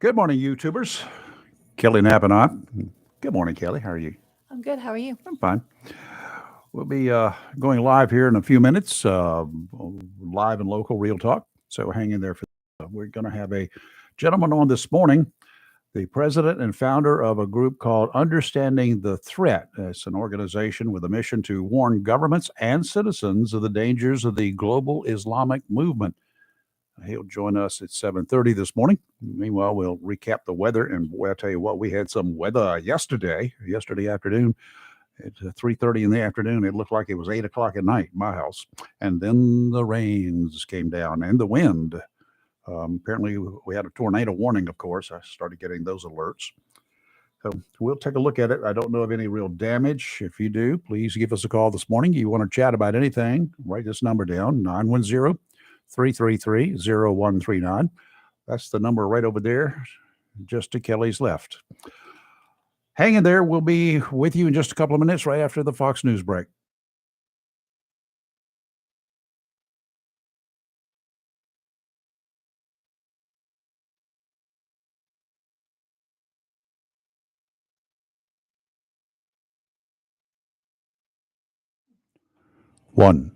Good morning, YouTubers. Kelly Knapp and I. Good morning, Kelly. How are you? I'm good. How are you? I'm fine. We'll be going live here in a few minutes, live and local real talk. So hang in there. We're going to have a gentleman on this morning, the president and founder of a group called Understanding the Threat. It's an organization with a mission to warn governments and citizens of the dangers of the global Islamic movement. He'll join us at 7:30 this morning. Meanwhile, we'll recap the weather, and boy, I tell you what, we had some weather yesterday afternoon. At 3:30 in the afternoon, it looked like it was 8 o'clock at night in my house. And then the rains came down and the wind. Apparently, we had a tornado warning, of course. I started getting those alerts. So we'll take a look at it. I don't know of any real damage. If you do, please give us a call this morning. You want to chat about anything, write this number down, 910-333-0139. That's the number right over there, just to Kelly's left. Hang in there. We'll be with you in just a couple of minutes right after the Fox News break. One.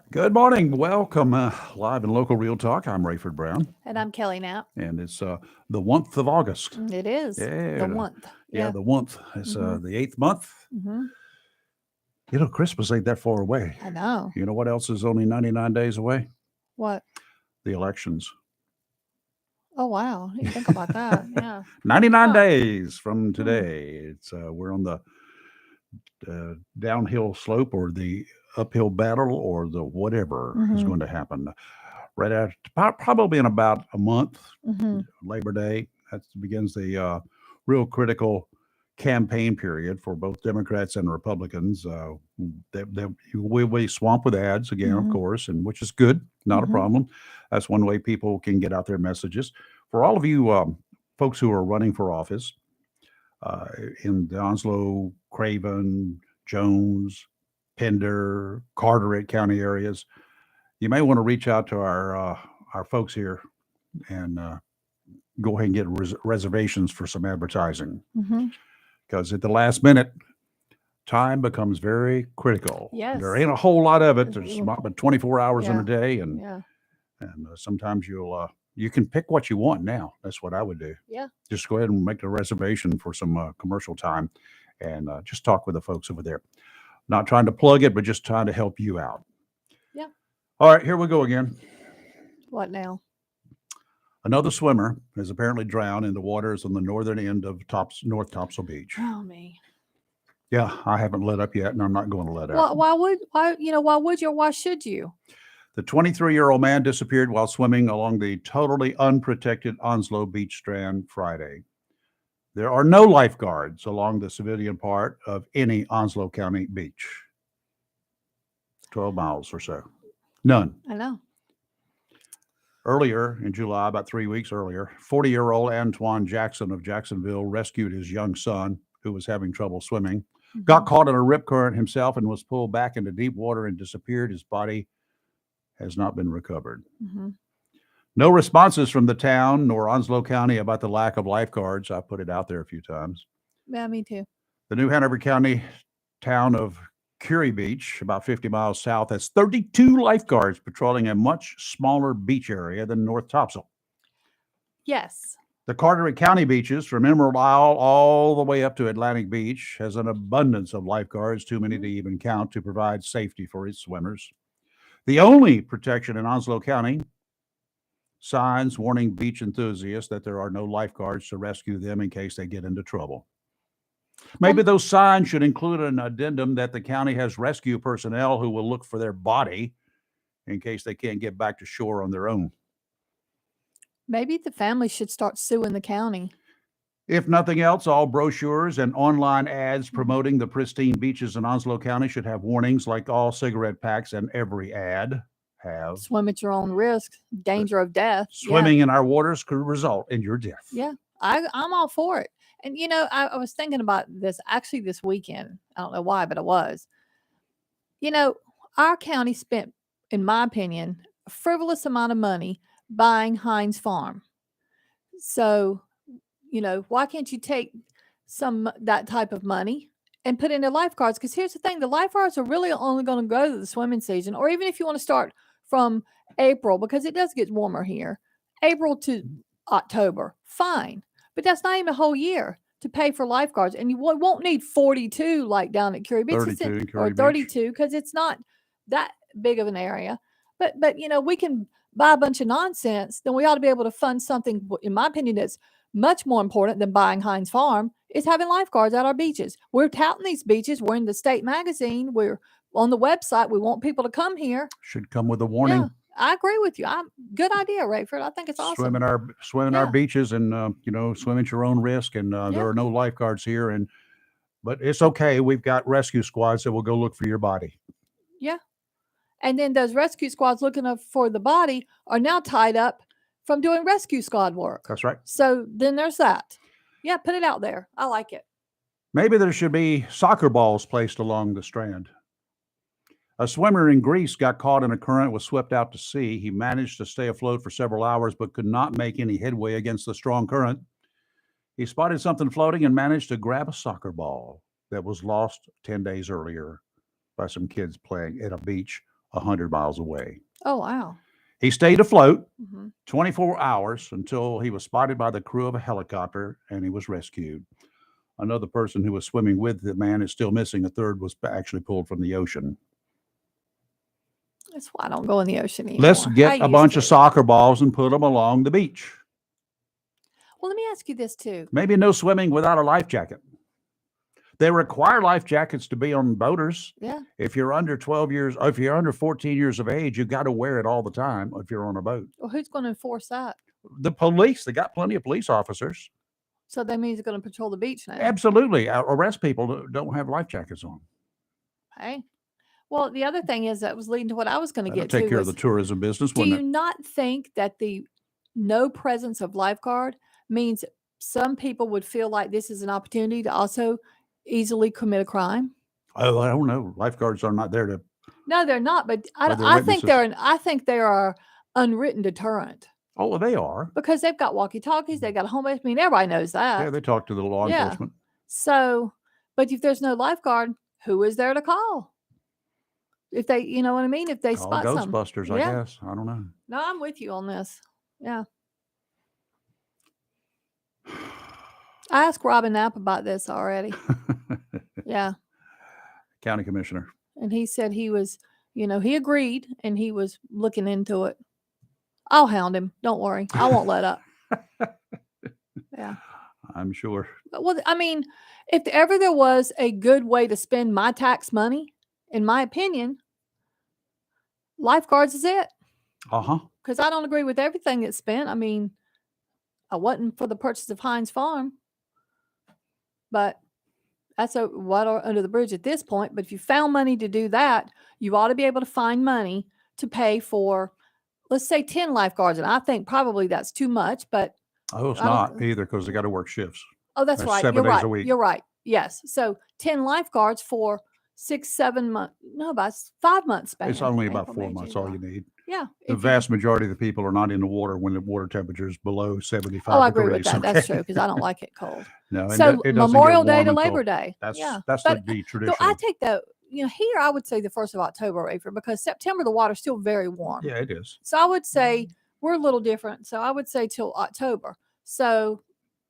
Good morning. Welcome, live and local Real Talk. I'm Rayford Brown, And I'm Kelly Knapp. and it's the 1st of August. It is Yeah, the month. yeah, the 1st. It's Mhm. the 8th month. Mm-hmm. Christmas ain't that far away. I know. You know what else is only 99 days away? What? The elections. Oh, wow. You think about that. Yeah. 99 Huh. days from today. It's we're on the downhill slope or the uphill battle or the whatever is Mm-hmm. going to happen. Right after, probably in about a month, Mm-hmm. Labor Day, that begins the real critical campaign period for both Democrats and Republicans. They will be swamped with ads again, of Mm-hmm. course, and which is good, not a Mm-hmm. problem. That's one way people can get out their messages. For all of you folks who are running for office, uh, in the Onslow, Craven, Jones, Pender, Carteret County areas, you may want to reach out to our folks here and go ahead and get reservations for some advertising Mm-hmm. because at the last minute, time becomes very critical. Yes. There ain't a whole lot of it. There's Mm. about 24 hours in Yeah. a day, and Yeah. sometimes you can pick what you want now. That's what I would do. Yeah. Just go ahead and make a reservation for some commercial time, and just talk with the folks over there. Not trying to plug it, but just trying to help you out. Yeah. All right, here we go again. What now? Another swimmer has apparently drowned in the waters on the northern end of North Topsail Beach. Oh me. Yeah, I haven't let up yet, and I'm not going to let up. Why would you or why should you? The 23-year-old man disappeared while swimming along the totally unprotected Onslow Beach strand Friday. There are no lifeguards along the civilian part of any Onslow County beach. 12 miles or so. None. I know. Earlier in July, about 3 weeks earlier, 40-year-old Antoine Jackson of Jacksonville rescued his young son, who was having trouble swimming, got caught in a rip current himself, and was pulled back into deep water and disappeared. His body has not been recovered. Mm-hmm. No responses from the town nor Onslow County about the lack of lifeguards. I put it out there a few times. Yeah, me too. The New Hanover County town of Curie Beach, about 50 miles south, has 32 lifeguards patrolling a much smaller beach area than North Topsail. Yes. The Carteret County beaches, from Emerald Isle all the way up to Atlantic Beach, has an abundance of lifeguards, too many to even count, to provide safety for its swimmers. The only protection in Onslow County, signs warning beach enthusiasts that there are no lifeguards to rescue them in case they get into trouble. Maybe those signs should include an addendum that the county has rescue personnel who will look for their body in case they can't get back to shore on their own. Maybe the family should start suing the county. If nothing else, all brochures and online ads promoting the pristine beaches in Onslow County should have warnings like all cigarette packs and every ad have. Swim at your own risk, danger of death. Swimming in our waters could result in your death. Yeah, I'm all for it. And, I was thinking about this actually this weekend. I don't know why, but I was. Our county spent, in my opinion, a frivolous amount of money buying Heinz Farm. So, why can't you take that type of money and put into lifeguards? Because here's the thing, the lifeguards are really only going to go to the swimming season, or even if you want to start from April, because it does get warmer here, April to October, fine. But that's not even a whole year to pay for lifeguards. And you won't need 42 like down at Curie Beach. 32 or 32, because it's not that big of an area. But we can buy a bunch of nonsense. Then we ought to be able to fund something, in my opinion, that's much more important than buying Heinz Farm, is having lifeguards at our beaches. We're touting these beaches. We're in the state magazine. We're on the website. We want people to come here. Should come with a warning. Yeah, I agree with you. Good idea, Rayford. I think it's awesome. Swim in our beaches, and swim at your own risk. And there are no lifeguards here, but it's okay. We've got rescue squads that will go look for your body. Yeah, and then those rescue squads looking up for the body are now tied up from doing rescue squad work. That's right. So then there's that. Yeah, put it out there. I like it. Maybe there should be soccer balls placed along the strand. A swimmer in Greece got caught in a current, was swept out to sea. He managed to stay afloat for several hours, but could not make any headway against the strong current. He spotted something floating and managed to grab a soccer ball that was lost 10 days earlier by some kids playing at a beach 100 miles away. Oh, wow. He stayed afloat 24 hours until he was spotted by the crew of a helicopter, and he was rescued. Another person who was swimming with the man is still missing. A third was actually pulled from the ocean. That's why I don't go in the ocean anymore. Let's get a bunch of soccer balls and put them along the beach. Well, let me ask you this too. Maybe no swimming without a life jacket. They require life jackets to be on boaters. Yeah. If you're under 12 years, if you're under 14 years of age, you've got to wear it all the time if you're on a boat. Well, who's going to enforce that? The police. They got plenty of police officers. So that means they're going to patrol the beach now. Absolutely. Arrest people that don't have life jackets on. Hey. Well, the other thing is that was leading to what I was going to get to. Take care of the tourism business. Do you not think that the no presence of lifeguard means some people would feel like this is an opportunity to also easily commit a crime. Oh, I don't know. Lifeguards are not there to. No, they're not, but Are there I think witnesses? I think they are unwritten deterrent Oh, well, they are. because they've got walkie-talkies, they've got a home base. I mean, everybody knows that. Yeah, they talk to the law Yeah. enforcement. So, but if there's no lifeguard, who is there to call? If they, you know what I mean? If they Call spot something. Ghostbusters, I Yeah. guess. I don't know. No, I'm with you on this. Yeah. I asked Robin Knapp about this already. Yeah. County commissioner. And he said he was, he agreed and he was looking into it. I'll hound him. Don't worry. I won't let up. Yeah. I'm sure. Well, I mean, if ever there was a good way to spend my tax money, in my opinion, lifeguards is it. Uh-huh. Because I don't agree with everything that's spent. I mean, I wasn't for the purchase of Heinz Farm, but that's water under the bridge at this point. But if you found money to do that, you ought to be able to find money to pay for, let's say, 10 lifeguards. And I think probably that's too much, but. Oh, it's not either because they got to work shifts. Oh, that's right. 7 You're days right. a week. You're right. Yes. So 10 lifeguards for 6, 7 months. No, about 5 months span. It's only April, about 4 May, months, June, all you July. need. Yeah. The vast majority of the people are not in the water when the water temperature is below 75 Oh, I agree degrees. with that. Okay? That's true because I don't like it cold. No, and So it doesn't Memorial get Day warm to until- Labor Day. That's Yeah. that's But the so tradition. I take the, here I would say the 1st of October, April, because September the water's still very warm. Yeah, it is. So I would say we're a little different. So I would say till October. So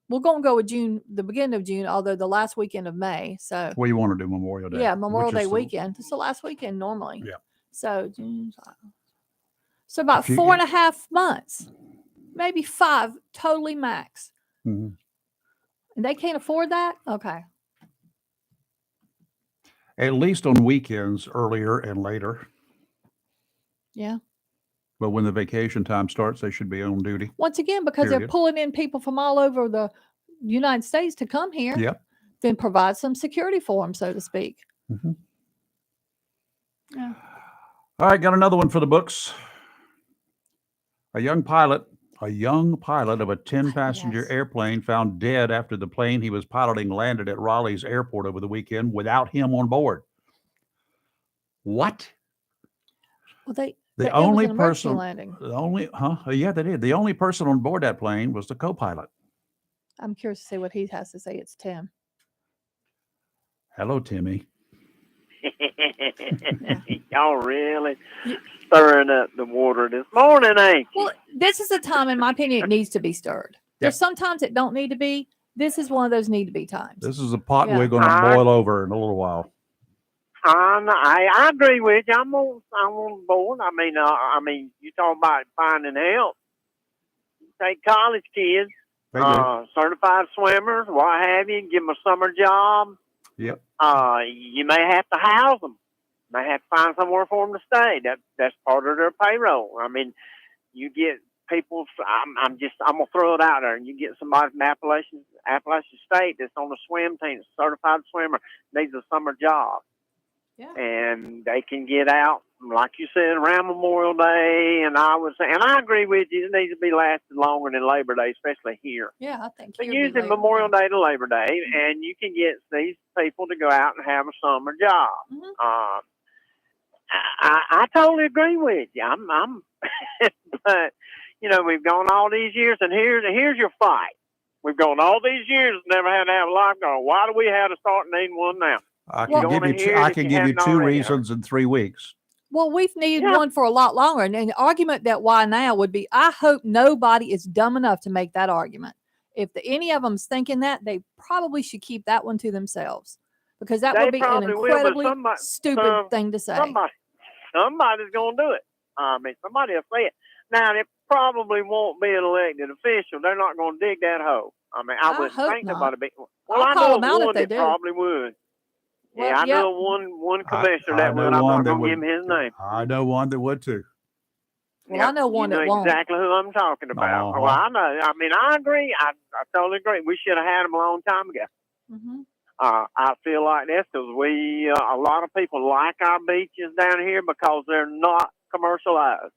we're going to go with June, the beginning of June, although the last weekend of May. So Well, you want to do Memorial Day. yeah, Memorial which is Day the- weekend. It's the last weekend normally. Yeah. So June, July. So about If you- 4.5 months, maybe 5, totally max. Mhm. And they can't afford that? Okay. At least on weekends, earlier and later. Yeah. But when the vacation time starts, they should be on duty. Once again, because they're Period. pulling in people from all over the United States to come here, Yep. then provide some security for them, so to speak. Mhm. Yeah. All right, got another one for the books. A young pilot of a 10-passenger Yes. airplane found dead after the plane he was piloting landed at Raleigh's airport over the weekend without him on board. What? Well, The it was only an emergency person, landing. Yeah, they did. The only person on board that plane was the co-pilot. I'm curious to see what he has to say. It's Tim. Hello, Timmy. Y'all really stirring up the water this morning, ain't you? Well, this is a time, in my opinion, it needs to be stirred. There's sometimes it don't need to be. This is one of those need to be times. This is a pot Yeah. we're going to boil over in a little while. I agree with you. I'm on board. I mean, you talk about finding help. You take college kids, They do. certified swimmers, what have you, give them a summer job. Yep. You may have to house them. May have to find somewhere for them to stay. That's part of their payroll. I mean, you get people. I'm gonna throw it out there, and you get somebody from Appalachian State that's on the swim team, certified swimmer, needs a summer job. Yeah. And they can get out, like you said, around Memorial Day. And I agree with you, it needs to be lasting longer than Labor Day, especially here. Yeah, I think. But here would be using Labor Memorial Day. Day to Labor Day, and you can get these people to go out and have a summer job. Mhm. I totally agree with you. I'm but we've gone all these years, and here's your fight. We've gone all these years, never had to have a lifeguard. Why do we have to start needing one now? I Well, can give you two, I can give you two reasons in 3 weeks. Well, we've needed Yeah. one for a lot longer. And the argument that why now would be, I hope nobody is dumb enough to make that argument. If any of them's thinking that, they probably should keep that one to themselves, because that They would be an probably will, but incredibly stupid thing to say. Somebody's going to do it. I mean, somebody will say it. Now, it probably won't be an elected official. They're not going to dig that hole. I mean, I wouldn't hope think not. nobody be. Well, I'll I call know them out if one they that do. probably would. Well, Yeah, I yeah. know one commissioner I that would. know I'm one not that going to would. give him his name. I know one that would too. Well, I know one you know that won't. exactly who I'm talking about. Uh-huh. Well, I know. I mean, I agree. I totally agree. We should have had him a long time ago. Mhm. I feel like this because a lot of people like our beaches down here because they're not commercialized.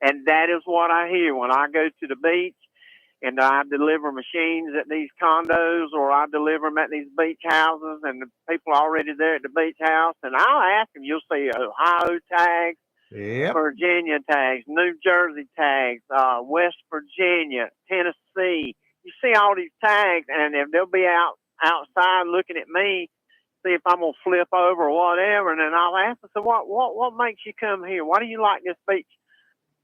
And that is what I hear when I go to the beach. and I deliver machines at these condos, or I deliver them at these beach houses, and the people are already there at the beach house, and I'll ask them. You'll see Ohio tags, Yep. Virginia tags, New Jersey tags, West Virginia, Tennessee. You see all these tags, and if they'll be outside looking at me, see if I'm gonna flip over or whatever, and then I'll ask them, so what makes you come here? Why do you like this beach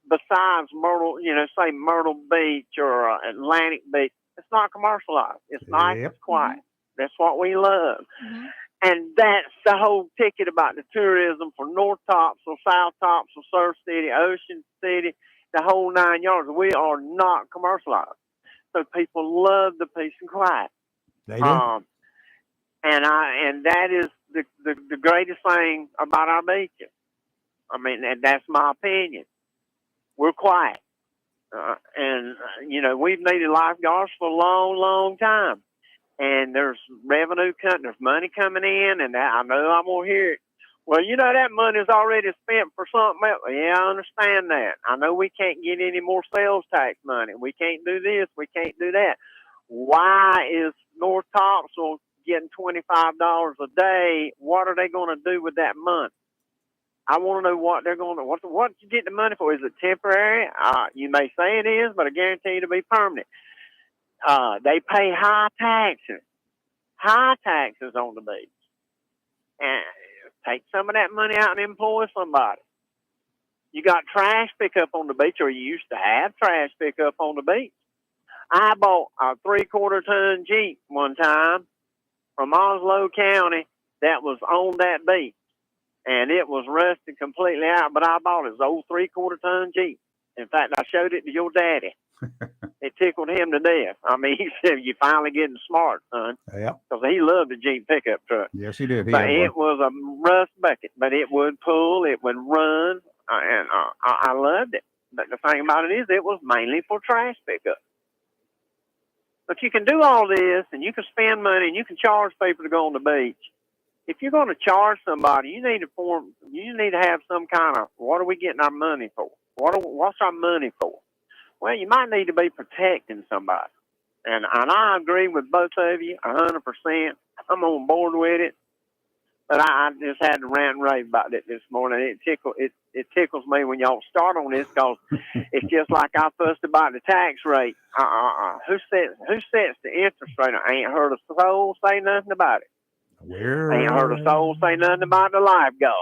besides Myrtle? Say Myrtle Beach or Atlantic Beach. It's not commercialized. It's nice. Yep. It's quiet. That's what we love. Mm-hmm. And that's the whole ticket about the tourism for North Topsail, South Topsail, Surf City, Ocean City, the whole 9 yards. We are not commercialized. So people love the peace and quiet. They do. And that is the greatest thing about our beaches. I mean, and that's my opinion. We're quiet. We've needed lifeguards for a long, long time. And there's revenue coming, there's money coming in, and I know I'm going to hear it. Well, that money is already spent for something else. Yeah, I understand that. I know we can't get any more sales tax money. We can't do this. We can't do that. Why is North Topsail getting $25 a day? What are they going to do with that money? I want to know what they're going to, what you get the money for. Is it temporary? You may say it is, but I guarantee you it'll be permanent. They pay high taxes on the beach. And take some of that money out and employ somebody. You got trash pickup on the beach, or you used to have trash pickup on the beach. I bought a 3/4 ton Jeep one time from Oslo County that was on that beach. And it was rusted completely out, but I bought his old 3/4 ton Jeep. In fact, I showed it to your daddy. It tickled him to death. I mean, he said, "You finally getting smart, son." Yep. Because he loved the Jeep pickup truck. Yes, he did. But it was a rust bucket, but it would pull, it would run, and I loved it. But the thing about it is, it was mainly for trash pickup. But you can do all this, and you can spend money, and you can charge people to go on the beach. If you're going to charge somebody, you need to have some kind of, what are we getting our money for? What's our money for? Well, you might need to be protecting somebody. And I agree with both of you 100%. I'm on board with it. But I just had to rant and rave about it this morning. It tickles me when y'all start on this, because it's just like I fussed about the tax rate. Who sets the interest rate? I ain't heard a soul say nothing about it. I ain't heard a soul say nothing about the lifeguards.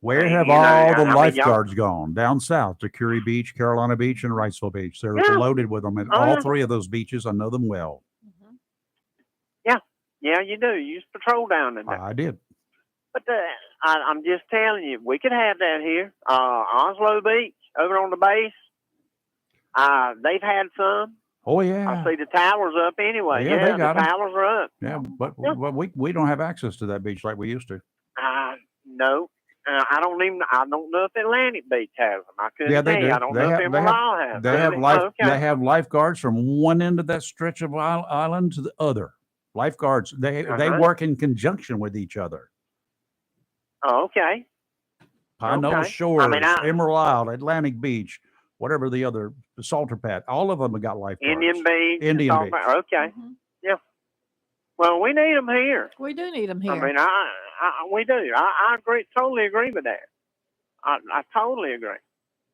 Where have all the lifeguards gone? Down south to Curie Beach, Carolina Beach, and Wrightsville Beach. They're loaded with them at all three of those beaches. I know them well. Mm-hmm. Yeah, you do. You used to patrol down in there. I did. But I'm just telling you, we could have that here. Oslo Beach, over on the base, they've had some. Oh, yeah. I see the towers up anyway. Yeah, they got the 'em. towers are up. Yeah, but we don't have access to that beach like we used to. No. I don't know if Atlantic Beach has them. I couldn't Yeah, they tell do. you. I don't know if Emerald Isle has them. They have lifeguards from one end of that stretch of island to the other. Lifeguards, they work in conjunction with each other. Oh, okay. Pine Knoll Shores, Emerald Isle, Atlantic Beach, whatever the other, Salter Pat, all of them have got lifeguards. Indian Beach. Okay. Mm-hmm. Yeah. Well, we need them here. We do need them here. I mean, we do. I agree, totally agree with that. I totally agree.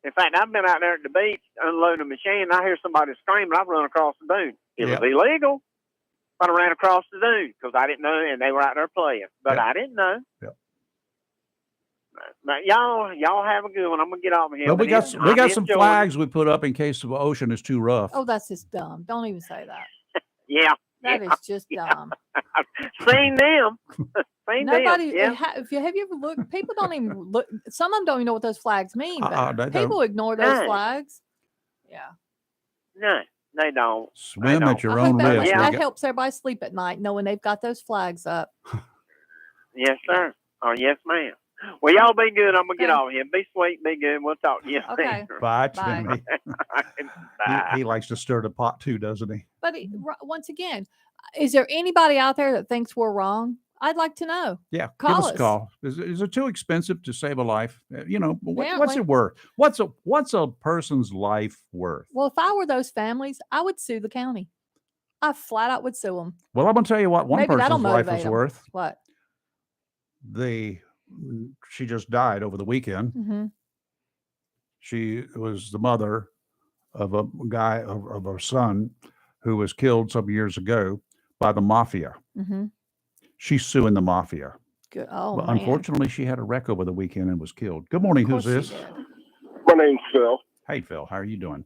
In fact, I've been out there at the beach unloading a machine, and I hear somebody screaming. I've run across the dune. It was illegal, but I ran across the dune because I didn't know, and they were out there playing. But I didn't know. Yep. But y'all have a good one. I'm gonna get off of here. Well, we got some flags we put up in case the ocean is too rough. Oh, that's just dumb. Don't even say that. Yeah. That is just dumb. Seen them. Nobody. Have you ever looked? People don't even look. Some of them don't even know what those flags mean. But people ignore those flags. Yeah. No, they don't. Swim at your own risk. That helps everybody sleep at night, knowing they've got those flags up. Yes, sir. Oh, yes, ma'am. Well, y'all be good. I'm going to get off here. Be sweet. Be good. We'll talk to you later. Bye, Jimmy. He likes to stir the pot too, doesn't he? But once again, is there anybody out there that thinks we're wrong? I'd like to know. Yeah, give Call us a us. call. Is it too expensive to save a life? What's Apparently. it worth? What's a person's life worth? Well, if I were those families, I would sue the county. I flat out would sue them. Well, I'm gonna tell you what one Maybe that'll person's life motivate is 'em. worth. What? She just died over the weekend. Mm-hmm. She was the mother of a guy of a son who was killed some years ago by the mafia. Mm-hmm. She's suing the mafia. Good. Oh, But man. unfortunately, she had a wreck over the weekend and was killed. Good morning. Of Who's course she this? did. My name's Phil. Hey, Phil. How are you doing?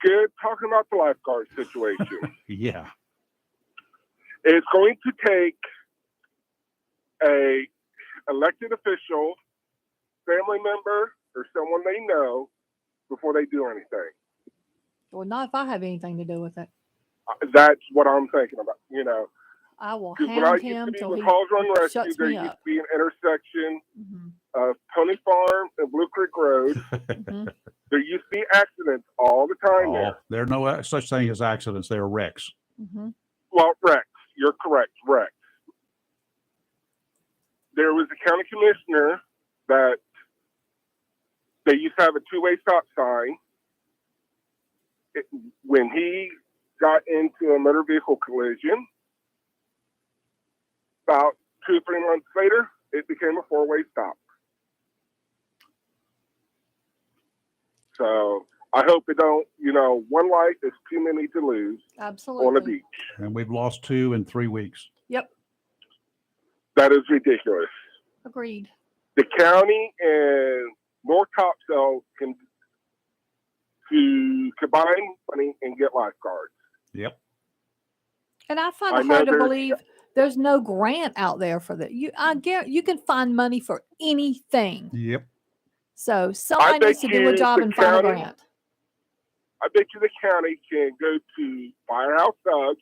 Good. Talking about the lifeguard situation. Yeah. It's going to take a elected official, family member, or someone they know before they do anything. Well, not if I have anything to do with it. That's what I'm thinking about. I will Because when I hound used him to be till with he Calls Run Rescue, shuts there me used up. to be an intersection Mm-hmm. of Pony Farm and Blue Creek Road. Mm-hmm. There used to be accidents all the time there. There are no such thing as accidents. They are wrecks. Mm-hmm. Well, wrecks. You're correct. Wrecks. There was a county commissioner that they used to have a two-way stop sign. When he got into a motor vehicle collision, about 2 or 3 months later, it became a four-way stop. So I hope it don't, one life is too many to lose Absolutely. on a beach. And we've lost 2 in 3 weeks. Yep. That is ridiculous. Agreed. The county and North Topsail can combine money and get lifeguards. Yep. And I find I it know hard to there's- believe there's no grant out there for that. I guarantee you can find money for anything. Yep. So somebody bet needs to do a you job the and find a county- grant. I bet you the county can go to Firehouse Subs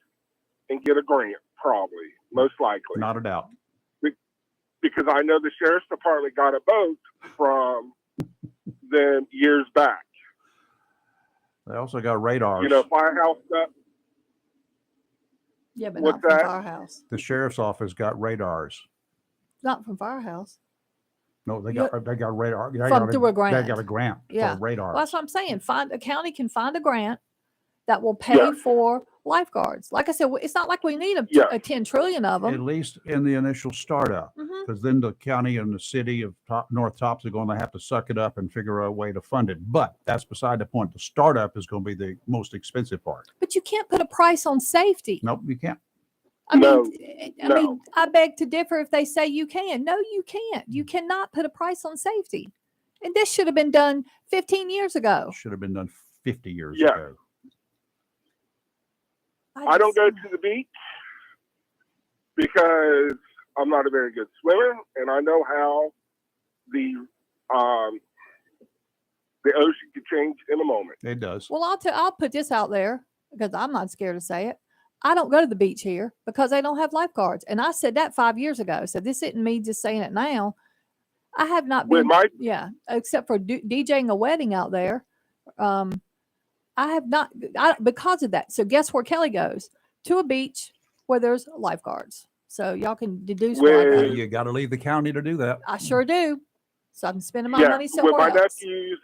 and get a grant, probably, most likely. Not a doubt. Because I know the sheriff's department got a boat from them years back. They also got radars. Firehouse Subs. Yeah, but What's not from that? Firehouse. The sheriff's office got radars. Not from Firehouse. No, they Yeah. got radar. They From got through a They grant. got a grant Yeah. for radars. Well, that's what I'm saying. A county can find a grant that will pay Yes. for lifeguards. Like I said, it's not like we need Yes. a 10 trillion of At them. least in the initial startup, Mm-hmm. because then the county and the city of North Tops are going to have to suck it up and figure out a way to fund it. But that's beside the point. The startup is going to be the most expensive part. But you can't put a price on safety. Nope, you can't. I No, mean, no. I beg to differ if they say you can. No, you can't. You cannot put a price on safety. And this should have been done 15 years ago. Should have been done 50 years Yeah. ago. I don't go to the beach because I'm not a very good swimmer, and I know how the ocean could change in a moment. It does. Well, I'll put this out there because I'm not scared to say it. I don't go to the beach here because they don't have lifeguards. And I said that 5 years ago. So this isn't me just saying it now. I have not been, except for DJing a wedding out there. I have not, because of that. So guess where Kelly goes? To a beach where there's lifeguards. So y'all can deduce why I go. You got to leave the county to do that. I sure do. So I'm spending my money somewhere when my else. nephews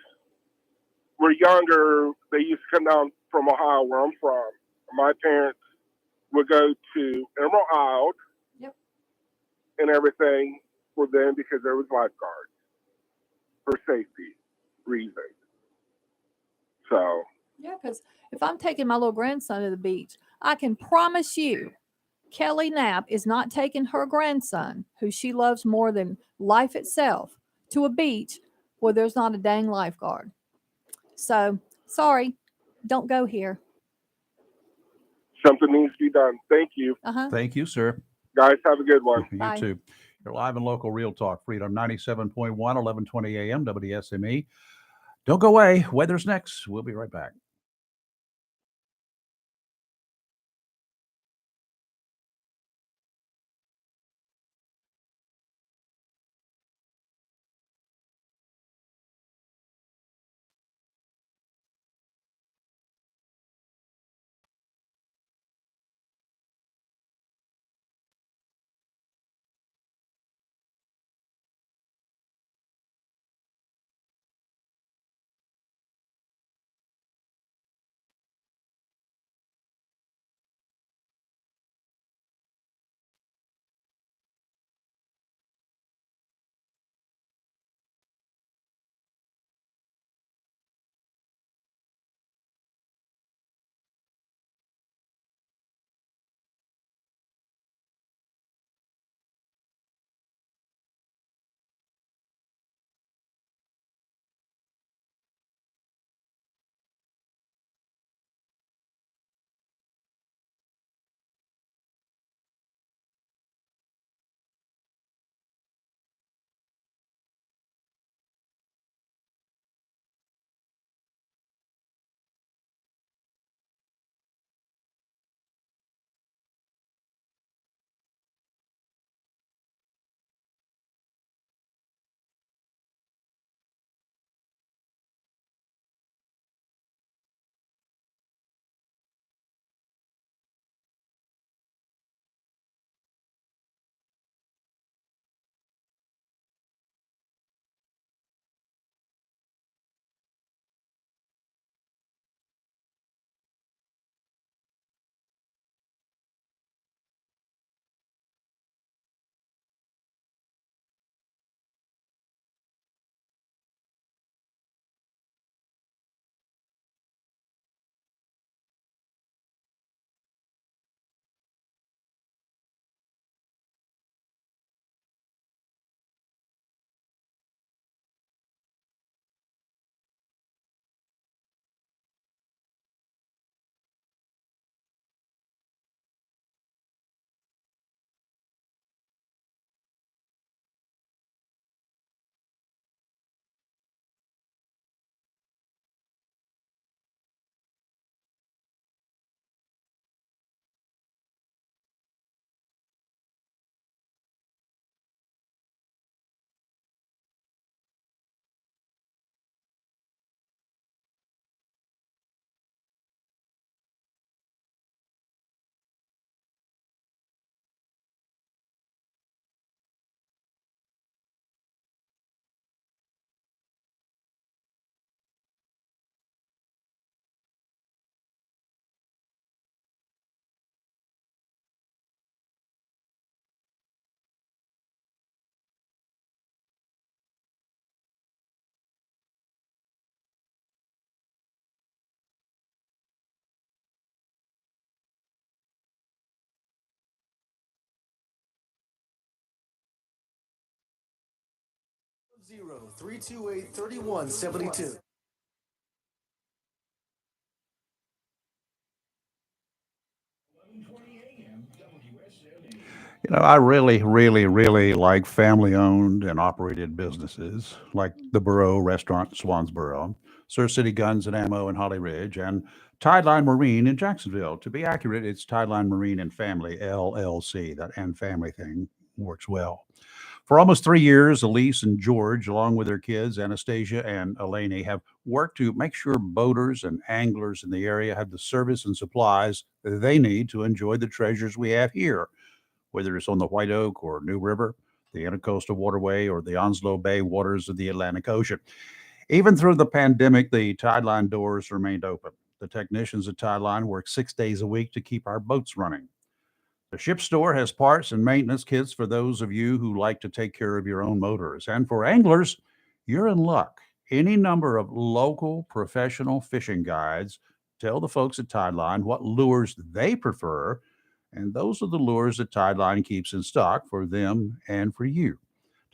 were younger, they used to come down from Ohio, where I'm from. My parents would go to Emerald Isle and everything for them because there was lifeguards for safety reasons. So Yeah, because if I'm taking my little grandson to the beach, I can promise you Kelly Knapp is not taking her grandson, who she loves more than life itself, to a beach where there's not a dang lifeguard. So, sorry, don't go here. something needs to be done. Thank you. Thank you, sir. Guys, have a good one. You Bye. too. You're live and local Real Talk Freedom 97.1, 1120 a.m. WSME. Don't go away. Weather's next. We'll be right back. 328-3172. You know, I really, really, really like family owned and operated businesses like the Burrow Restaurant in Swansboro, Sur City Guns and Ammo in Holly Ridge, and Tideline Marine in Jacksonville. To be accurate, it's Tideline Marine and Family LLC. That and family thing works well. For almost 3 years, Elise and George, along with their kids, Anastasia and Eleni, have worked to make sure boaters and anglers in the area have the service and supplies they need to enjoy the treasures we have here, whether it's on the White Oak or New River, the Intercoastal Waterway, or the Onslow Bay waters of the Atlantic Ocean. Even through the pandemic, the Tideline doors remained open. The technicians at Tideline work 6 days a week to keep our boats running. The ship store has parts and maintenance kits for those of you who like to take care of your own motors. And for anglers, you're in luck. Any number of local professional fishing guides tell the folks at Tideline what lures they prefer, and those are the lures that Tideline keeps in stock for them and for you.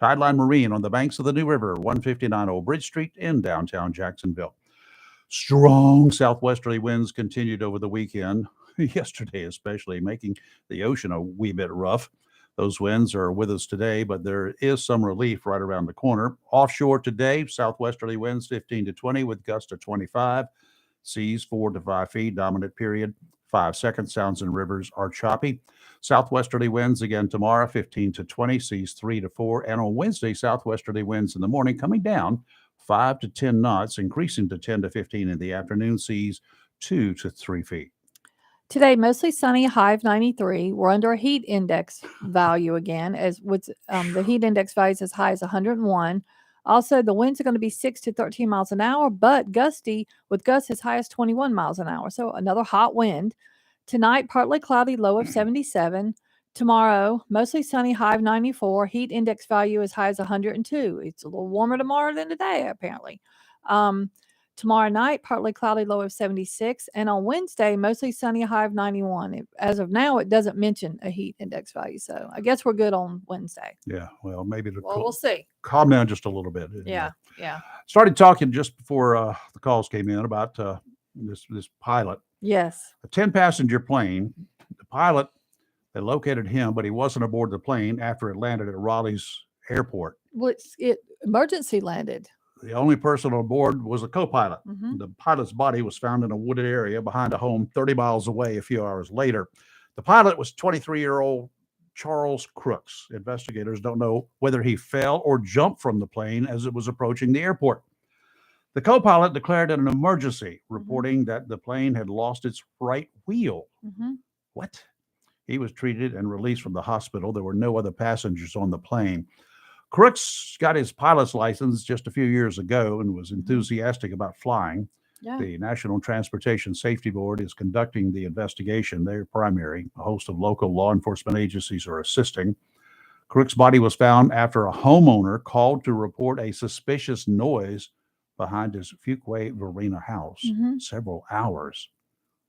Tideline Marine on the banks of the New River, 159 Old Bridge Street in downtown Jacksonville. Strong southwesterly winds continued over the weekend, yesterday especially, making the ocean a wee bit rough. Those winds are with us today, but there is some relief right around the corner. Offshore today, southwesterly winds 15 to 20 with gusts to 25. Seas 4 to 5 feet, dominant period 5 seconds. Sounds and rivers are choppy. Southwesterly winds again tomorrow, 15 to 20, seas 3 to 4. And on Wednesday, southwesterly winds in the morning coming down 5 to 10 knots, increasing to 10 to 15 in the afternoon, seas 2 to 3 feet. Today, mostly sunny, high of 93. We're under a heat index value again, as with the heat index value is as high as 101. Also, the winds are going to be 6 to 13 miles an hour, but gusty, with gusts as high as 21 miles an hour. So another hot wind. Tonight, partly cloudy, low of 77. Tomorrow, mostly sunny, high of 94. Heat index value as high as 102. It's a little warmer tomorrow than today, apparently. Tomorrow night, partly cloudy, low of 76. And on Wednesday, mostly sunny, high of 91. As of now, it doesn't mention a heat index value. So I guess we're good on Wednesday. Yeah, well, maybe to Well, we'll see. calm down just a little bit. Yeah. Started talking just before the calls came in about this pilot. Yes. A 10-passenger plane. The pilot, they located him, but he wasn't aboard the plane after it landed at Raleigh's airport. Well, it emergency landed. The only person on board was a co-pilot. Mhm. The pilot's body was found in a wooded area behind a home 30 miles away a few hours later. The pilot was 23-year-old Charles Crooks. Investigators don't know whether he fell or jumped from the plane as it was approaching the airport. The co-pilot declared it an emergency, reporting that the plane had lost its right wheel. Mhm. What? He was treated and released from the hospital. There were no other passengers on the plane. Crooks got his pilot's license just a few years ago and was enthusiastic about flying. Yeah. The National Transportation Safety Board is conducting the investigation. They're primary. A host of local law enforcement agencies are assisting. Crooks' body was found after a homeowner called to report a suspicious noise behind his Fuquay Verena house Mhm. several hours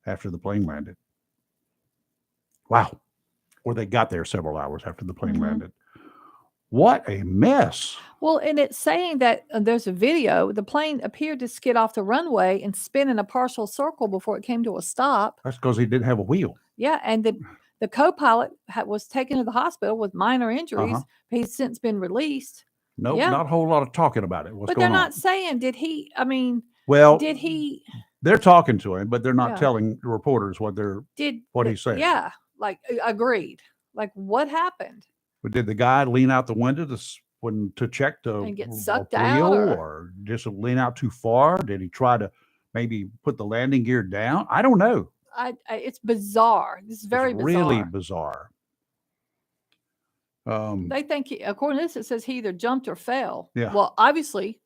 after the plane landed. Wow. Or they got there several hours after the plane Mhm. landed. What a mess. Well, and it's saying that there's a video. The plane appeared to skid off the runway and spin in a partial circle before it came to a stop. That's because he didn't have a wheel. Yeah, and the co-pilot was taken to the hospital with minor injuries. Uh-huh. He's since been released. Nope, Yeah. not a whole lot of talking about it. What's But they're going on? not saying, did he, I mean, Well, did he, they're talking to him, but they're not Yeah. telling the reporters what did he said. Yeah, like agreed. Like what happened? But did the guy lean out the window to check the And get sucked wheel, out, or just lean out too far? Did he try to maybe put the landing gear down? I don't know. It's bizarre. This is very It's really bizarre. bizarre. They think, according to this, it says he either jumped or fell. Yeah. Well, obviously,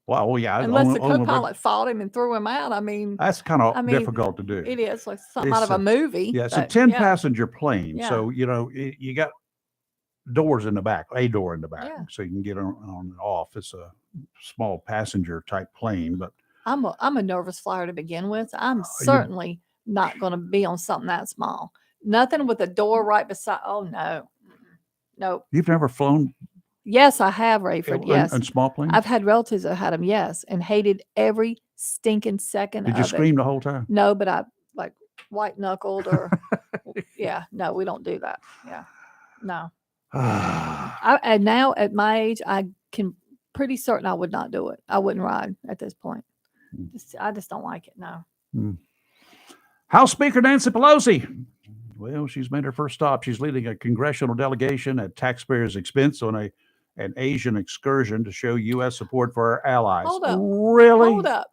Well, yeah. unless the only- co-pilot fought him and threw him out. I mean, That's kind of I mean, difficult to do. it is like something It's out of a movie. Yeah, it's a but 10-passenger plane. Yeah. So, you got doors in the back, a door in the back, Yeah. so you can get on and off. It's a small passenger type plane, but I'm a nervous flyer to begin with. I'm you- certainly not going to be on something that small. Nothing with a door right beside. Oh no, nope. you've never flown Yes, I have, Rayford. Yes. And small planes? I've had relatives that had them, yes, and hated every stinking second Did of you it. scream the whole time? No, but I like white knuckled or yeah, no, we don't do that. Yeah. No. And now at my age, I can pretty certain I would not do it. I wouldn't ride at this point. I just don't like it. No. House Speaker Nancy Pelosi. Well, she's made her first stop. She's leading a congressional delegation at taxpayers' expense on an Asian excursion to show U.S. support for our allies. Hold up. Really? Hold up.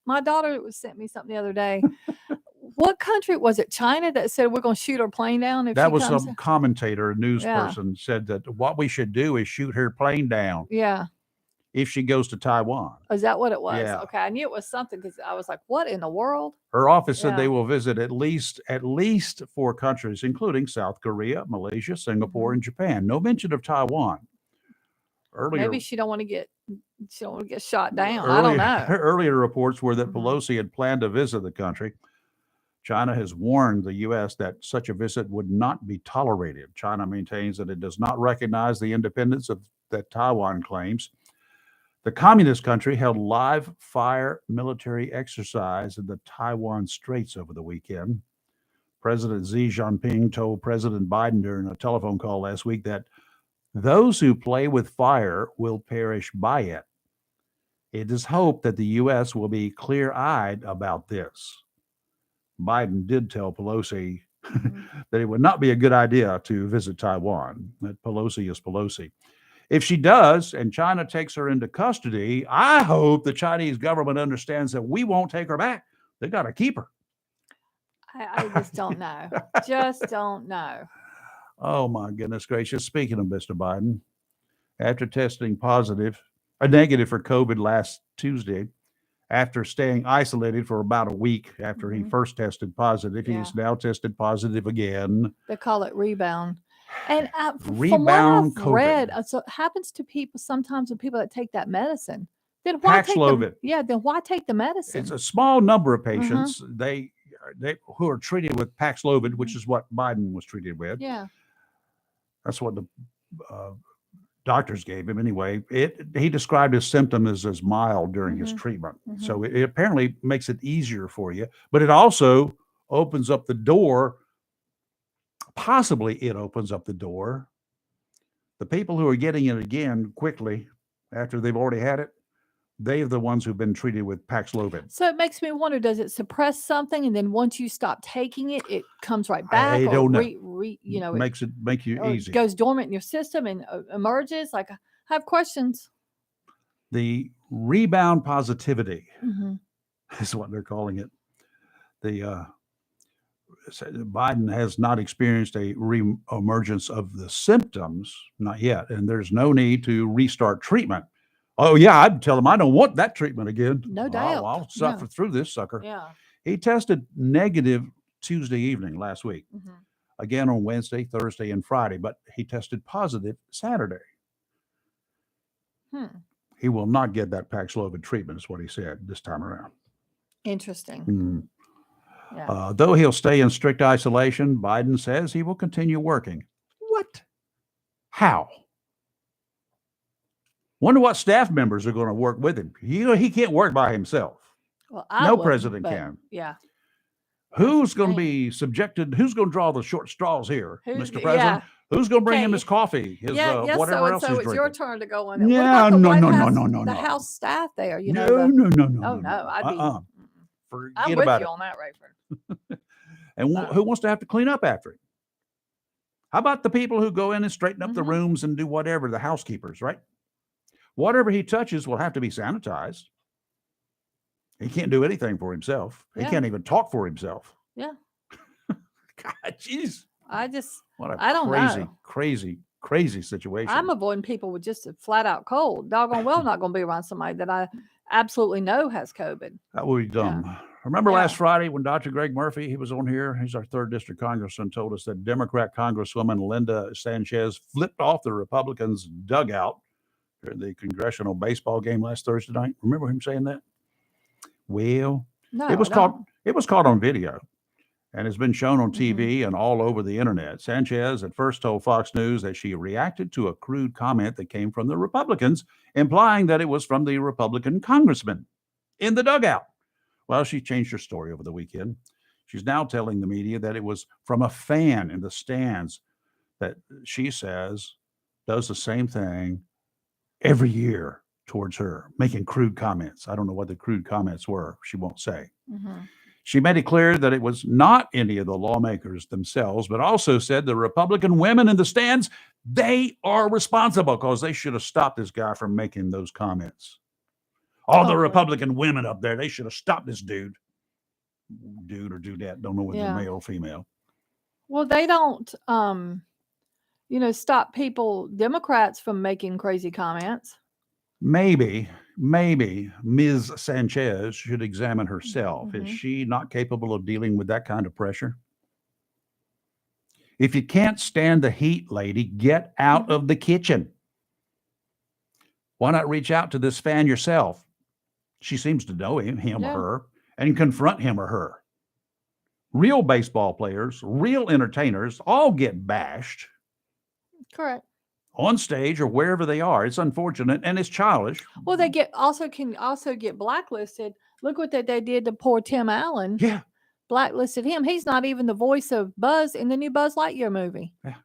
My daughter sent me something the other day. What country was it? China that said we're going to shoot her plane down if That she was comes? some commentator, a news Yeah. person, said that what we should do is shoot her plane down Yeah. if she goes to Taiwan. Is that what it was? Yeah. Okay, I knew it was something because I was like, "What in the world?" Her office said Yeah. they will visit at least 4 countries, including South Korea, Malaysia, Singapore, and Japan. No mention of Taiwan. Earlier, Maybe she don't want to get shot down. I don't know. Earlier reports were that Pelosi had planned to visit the country. China has warned the U.S. that such a visit would not be tolerated. China maintains that it does not recognize the independence that Taiwan claims. The communist country held live fire military exercise in the Taiwan Straits over the weekend. President Xi Jinping told President Biden during a telephone call last week that those who play with fire will perish by it. It is hoped that the U.S. will be clear-eyed about this. Biden did tell Pelosi that it would not be a good idea to visit Taiwan, that Pelosi is Pelosi. If she does, and China takes her into custody, I hope the Chinese government understands that we won't take her back. They got to keep her. I just don't know. Just don't know. Oh, my goodness gracious. Speaking of Mr. Biden, after testing negative for COVID last Tuesday, after staying isolated for about a week after he first tested positive, he's now tested positive again. They call it rebound. And Rebound from what I've read, so it happens to people sometimes with people that take that medicine. Then why take then why take the medicine? It's a small number of patients they who are treated with Paxlovid, which is what Biden was treated with. Yeah. That's what the doctors gave him anyway. He described his symptoms as mild during his treatment. So it apparently makes it easier for you, but it also opens up the door. Possibly it opens up the door. The people who are getting it again quickly after they've already had it, they're the ones who've been treated with Paxlovid. So it makes me wonder, does it suppress something and then once you stop taking it, it comes right back? I don't know. Make you easy. It goes dormant in your system and emerges? Like, I have questions. The rebound positivity is what they're calling it. Biden has not experienced a re-emergence of the symptoms, not yet, and there's no need to restart treatment. Oh, yeah, I'd tell him I don't want that treatment again. No doubt. I'll suffer through this sucker. Yeah. He tested negative Tuesday evening last week, again on Wednesday, Thursday, and Friday, but he tested positive Saturday. He will not get that Paxlovid treatment, is what he said this time around. Interesting. Yeah. Though he'll stay in strict isolation, Biden says he will continue working. What? How? Wonder what staff members are going to work with him. He can't work by himself. Well, no president can. Yeah. Who's going to be subjected? Who's going to draw the short straws here, Mr. President? Yeah. Who's going to bring him his coffee, his whatever else he's so drinking? it's your turn to go in. Yeah, no. The House staff there, No. Oh no, I'd be. Forget I'm with about you it. on that, Rayford. And who wants to have to clean up after him? How about the people who go in and straighten up the rooms and do whatever, the housekeepers, right? Whatever he touches will have to be sanitized. He can't do anything for himself. He can't even talk for himself. Yeah. God, jeez. I don't know. Crazy situation. I'm avoiding people with just a flat out cold. Doggone well not going to be around somebody that I absolutely know has COVID. That would be dumb. Yeah. Remember last Friday when Dr. Greg Murphy, he was on here, he's our 3rd district congressman, told us that Democrat Congresswoman Linda Sanchez flipped off the Republicans' dugout during the congressional baseball game last Thursday night. Remember him saying that? Well, no, it was caught on video. and has been shown on Mhm. TV and all over the internet. Sanchez at first told Fox News that she reacted to a crude comment that came from the Republicans, implying that it was from the Republican congressman in the dugout. Well, she changed her story over the weekend. She's now telling the media that it was from a fan in the stands that she says does the same thing every year towards her, making crude comments. I don't know what the crude comments were. She won't say. Mhm. She made it clear that it was not any of the lawmakers themselves, but also said the Republican women in the stands, they are responsible because they should have stopped this guy from making those comments. All the Oh, well. Republican women up there, they should have stopped this dude. Dude or dudette, don't know whether Yeah. male or female. Well, they don't, stop Democrats from making crazy comments. Maybe Ms. Sanchez should examine herself. Is Mhm. she not capable of dealing with that kind of pressure? If you can't stand the heat, lady, get out Mhm. of the kitchen. Why not reach out to this fan yourself? She seems to know him Yeah. or her, and confront him or her. Real baseball players, real entertainers all get bashed Correct. on stage or wherever they are. It's unfortunate and it's childish. Well, they can also get blacklisted. Look what they did to poor Tim Allen. Yeah. Blacklisted him. He's not even the voice of Buzz in the new Buzz Lightyear movie. Yeah.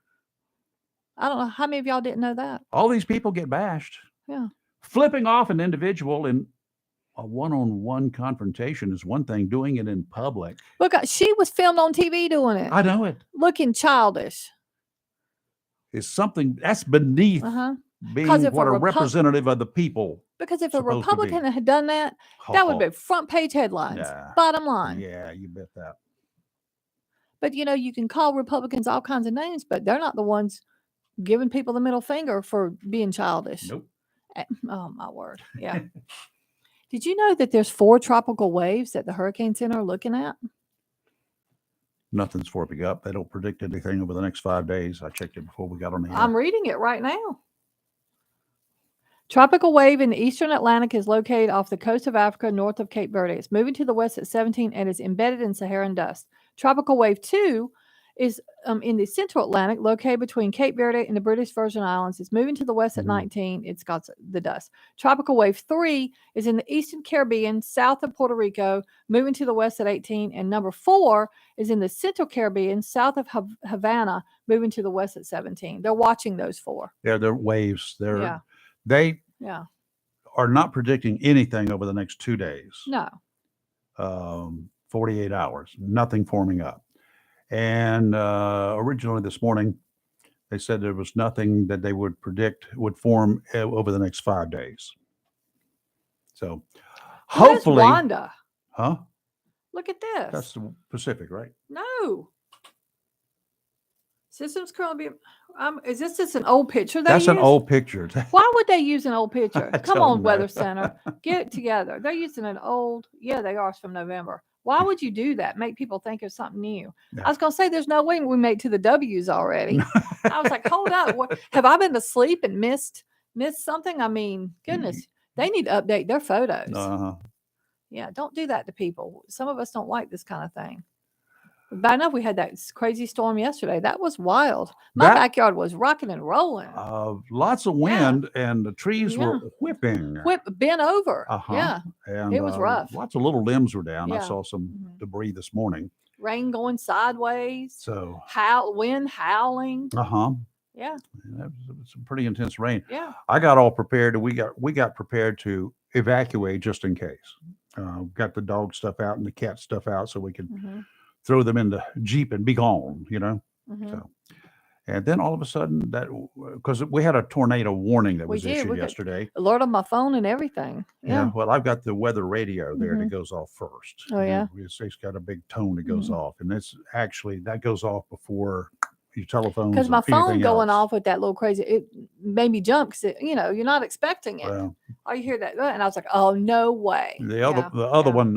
I don't know how many of y'all didn't know that. All these people get bashed. Yeah. Flipping off an individual in a one-on-one confrontation is one thing. Doing it in public, Look, she was filmed on TV doing it, I know it, looking childish. is something that's beneath being 'Cause if what a a representative of the people. Because if a Supposed to be. Republican had done that, that would be front page headlines. Nah. Bottom line. Yeah, you bet that. But you can call Republicans all kinds of names, but they're not the ones giving people the middle finger for being childish. Nope. Oh my word. Yeah. Did you know that there's 4 tropical waves that the Hurricane Center are looking at? Nothing's forming up. They don't predict anything over the next 5 days. I checked it before we got on the air. I'm reading it right now. Tropical wave in the eastern Atlantic is located off the coast of Africa north of Cape Verde. It's moving to the west at 17 and is embedded in Saharan dust. Tropical wave 2 is in the central Atlantic, located between Cape Verde and the British Virgin Islands. It's moving to the west at 19. It's got the dust. Tropical wave 3 is in the eastern Caribbean, south of Puerto Rico, moving to the west at 18. And number 4 is in the central Caribbean, south of Havana, moving to the west at 17. They're watching those 4. Yeah, they're waves. Yeah. They Yeah. are not predicting anything over the next 2 days. No. 48 hours, nothing forming up. And originally this morning, they said there was nothing that they would predict would form over the next 5 days. So hopefully, Where's Wanda? huh? Look at this. That's the Pacific, right? No. Systems currently be. Is this just an old picture? That's an old picture. Why would they use an old picture? I Come don't on, know. Weather Center, get it together. They're using an old. Yeah, they are. It's from November. Why would you do that? Make people think of something new. Yeah. I was gonna say there's no way we made to the W's already. I was like, hold up, what, have I been asleep and missed something? I mean, goodness, they need to update their photos. Yeah, don't do that to people. Some of us don't like this kind of thing. But I know we had that crazy storm yesterday. That was wild. My backyard was rocking and rolling. Lots of wind, and the trees were whipping. Bent over. Yeah. And it was rough. Lots of little limbs were down. I Yeah. saw some debris this morning. Rain going sideways. So wind howling. Yeah. That was some pretty intense rain. Yeah. I got all prepared. We got prepared to evacuate just in case. Got the dog stuff out and the cat stuff out so we could throw them in the Jeep and be gone, So, and then all of a sudden because we had a tornado warning that was issued yesterday. Alert on my phone and everything. Yeah. Well, I've got the weather radio there that goes off first. Oh, yeah. It's got a big tone that goes off, and that goes off before your telephones. Because my phone going else. off with that little crazy, it made me jump because you're not expecting it. Well, You hear that, and I was like, oh no way. The other one,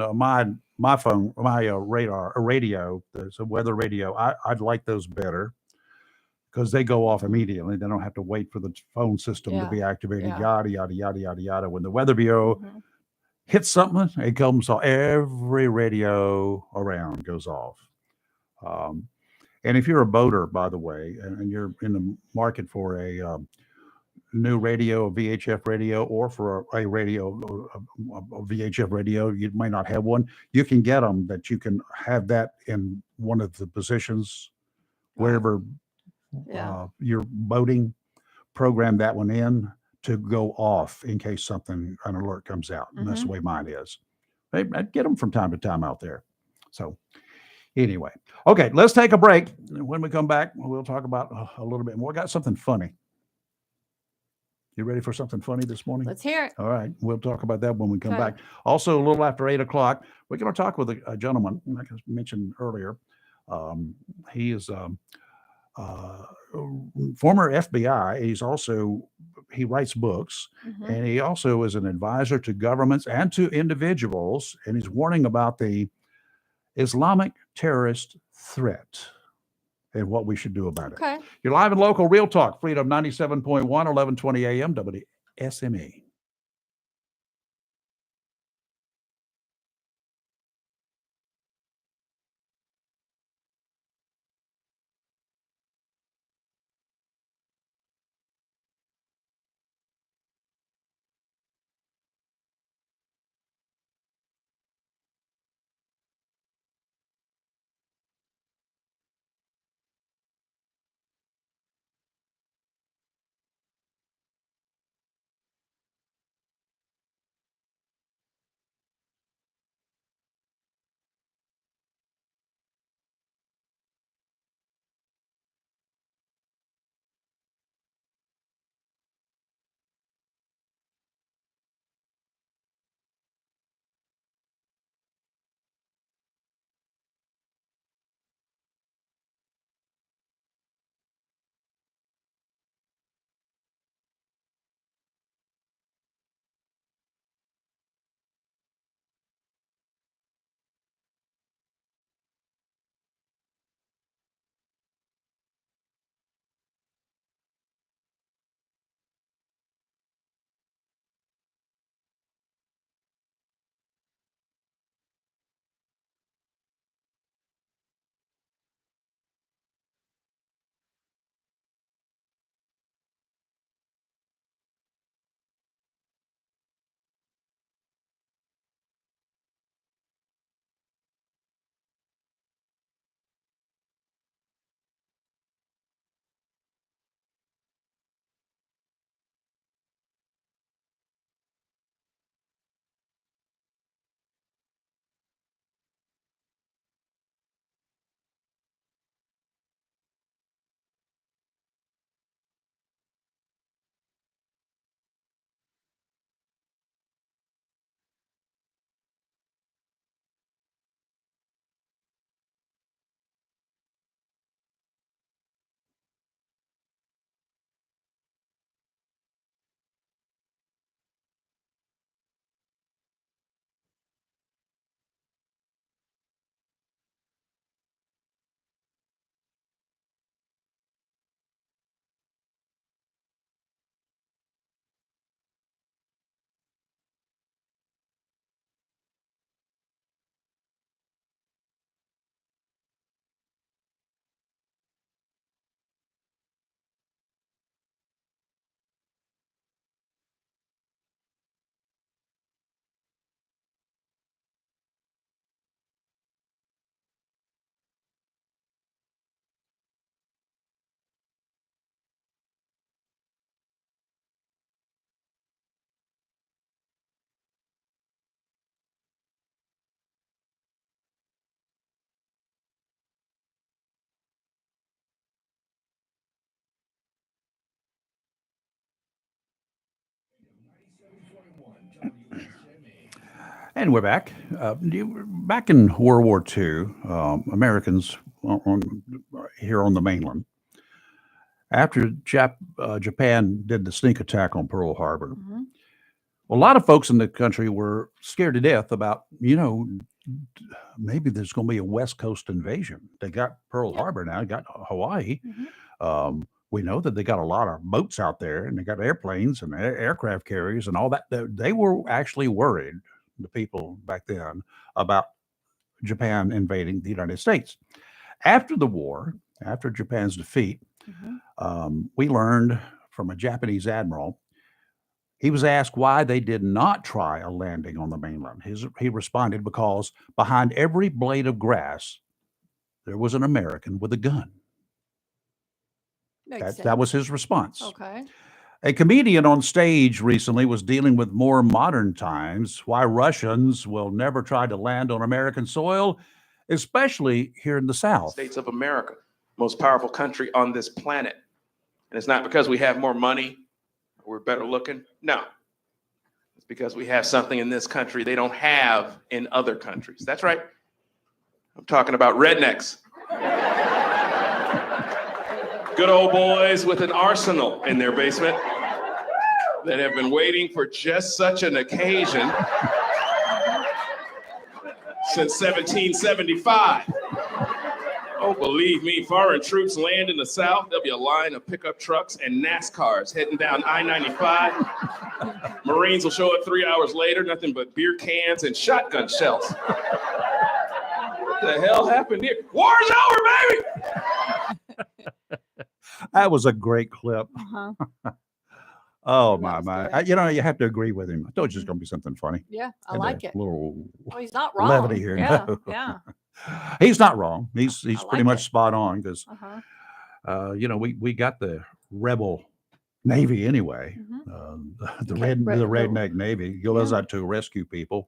my phone, my radio, there's a weather radio. I'd like those better because they go off immediately. They don't have to wait for the phone system to be activated. Yada yada yada yada yada. When the Weather Bureau hits something, it comes off. Every radio around goes off. And if you're a boater, by the way, and you're in the market for a new radio, a VHF radio, or for a radio, a VHF radio, you might not have one. You can get them that you can have that in one of the positions wherever you're boating. Program that one in to go off in case an alert comes out. And that's the way mine is. I get them from time to time out there. So anyway, okay, let's take a break. When we come back, we'll talk about a little bit more. Got something funny. You ready for something funny this morning? Let's hear it. All right. We'll talk about that when we come Okay. back. Also, a little after 8 o'clock, we're going to talk with a gentleman, like I mentioned earlier. He is former FBI. He writes books, and he also is an advisor to governments and to individuals, and he's warning about the Islamic terrorist threat and what we should do about it. Okay. You're live and local, Real Talk, Freedom 97.1, 1120 a.m. WSME. And we're back. Back in World War II, Americans here on the mainland, after Japan did the sneak attack on Pearl Harbor, a lot of folks in the country were scared to death about, maybe there's going to be a West Coast invasion. They got Pearl Harbor now, got Hawaii. We know that they got a lot of boats out there, and they got airplanes and aircraft carriers and all that. They were actually worried, the people back then, about Japan invading the United States. After the war, after Japan's defeat, we learned from a Japanese admiral. He was asked why they did not try a landing on the mainland. He responded, because behind every blade of grass, there was an American with a gun. Makes That was sense. his response. Okay. A comedian on stage recently was dealing with more modern times, why Russians will never try to land on American soil, especially here in the South. States of America, most powerful country on this planet. And it's not because we have more money or we're better looking. No. It's because we have something in this country they don't have in other countries. That's right. I'm talking about rednecks. Good old boys with an arsenal in their basement that have been waiting for just such an occasion since 1775. Oh, believe me, foreign troops land in the South, there'll be a line of pickup trucks and NASCARs heading down I-95. Marines will show up 3 hours later, nothing but beer cans and shotgun shells. What the hell happened here? War's over, baby! That was a great clip. Oh, That was my. good. You know, you have to agree with him. I told you it's going to be something funny. Yeah, I Had like a it. little Oh, he's not wrong. levity here. Yeah, No. yeah. He's not wrong. He's I pretty like much it. spot on because, Uh-huh. you know, we got the rebel Navy anyway. The redneck Navy goes out to rescue people.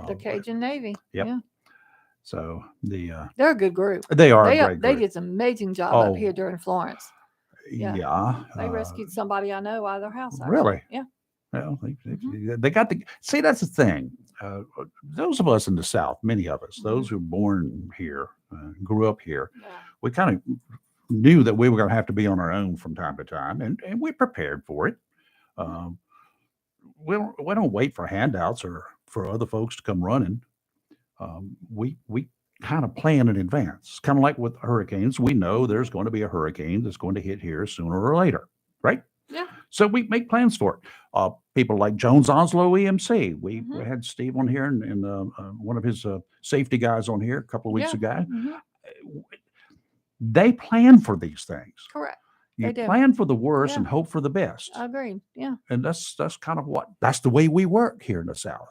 The Cajun Navy. Yep. Yeah. So They're a good group. they are a They great they group. did some amazing job Oh. up here during Florence. Yeah. They rescued somebody I know out of their house. Actually. Really? Yeah. Well, they got the see. That's the thing. Those of us in the South, many of us, those who were born here, grew up here, Yeah. we kind of knew that we were going to have to be on our own from time to time, and we prepared for it. We don't wait for handouts or for other folks to come running. We kind of plan in advance, kind of like with hurricanes. We know there's going to be a hurricane that's going to hit here sooner or later, right? Yeah. So we make plans for it. People like Jones Onslow EMC. We had Steve on here and one of his safety guys on here a couple of weeks ago. They plan for these things. Correct. You They do. plan for the worst Yeah. and hope for the best. Agreed. Yeah. And that's kind of that's the way we work here in the South.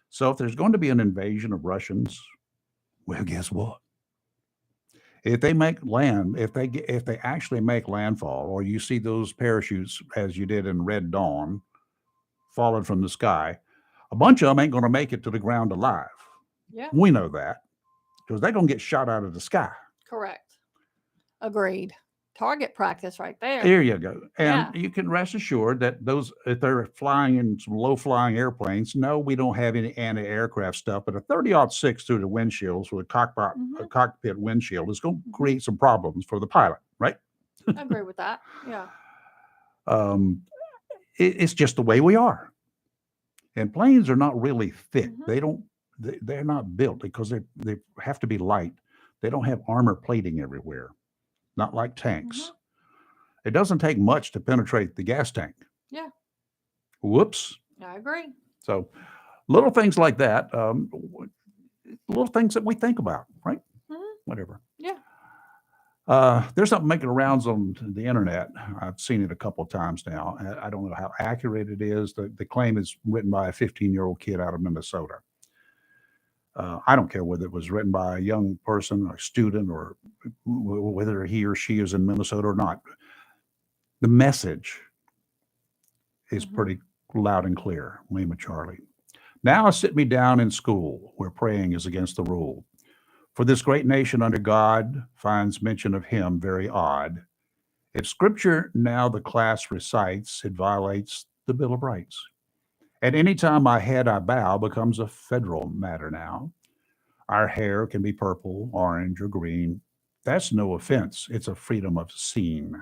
So if there's going to be an invasion of Russians, well, guess what? If they make land, if they actually make landfall, or you see those parachutes as you did in Red Dawn falling from the sky, a bunch of them ain't going to make it to the ground alive. Yeah. We know that because they're going to get shot out of the sky. Correct. Agreed. Target practice right there. There you go. And Yeah. you can rest assured that those, if they're flying in some low-flying airplanes, no, we don't have any anti-aircraft stuff, but a 30-06 through the windshields with a cockpit windshield is going to create some problems for the pilot, right? I agree with that. Yeah. It's just the way we are. And planes are not really thick. They're not built because they have to be light. They don't have armor plating everywhere. Not like tanks. It doesn't take much to penetrate the gas tank. Yeah. Whoops. I agree. So little things like that, little things that we think about, right? Whatever. Yeah. There's something making rounds on the internet. I've seen it a couple of times now. I don't know how accurate it is. The claim is written by a 15-year-old kid out of Minnesota. I don't care whether it was written by a young person or a student or whether he or she is in Minnesota or not. The message is pretty loud and clear. Lima Charlie. Now sit me down in school where praying is against the rule. For this great nation under God finds mention of him very odd. If scripture now the class recites, it violates the Bill of Rights. At any time my head I bow becomes a federal matter now. Our hair can be purple, orange, or green. That's no offense. It's a freedom of scene.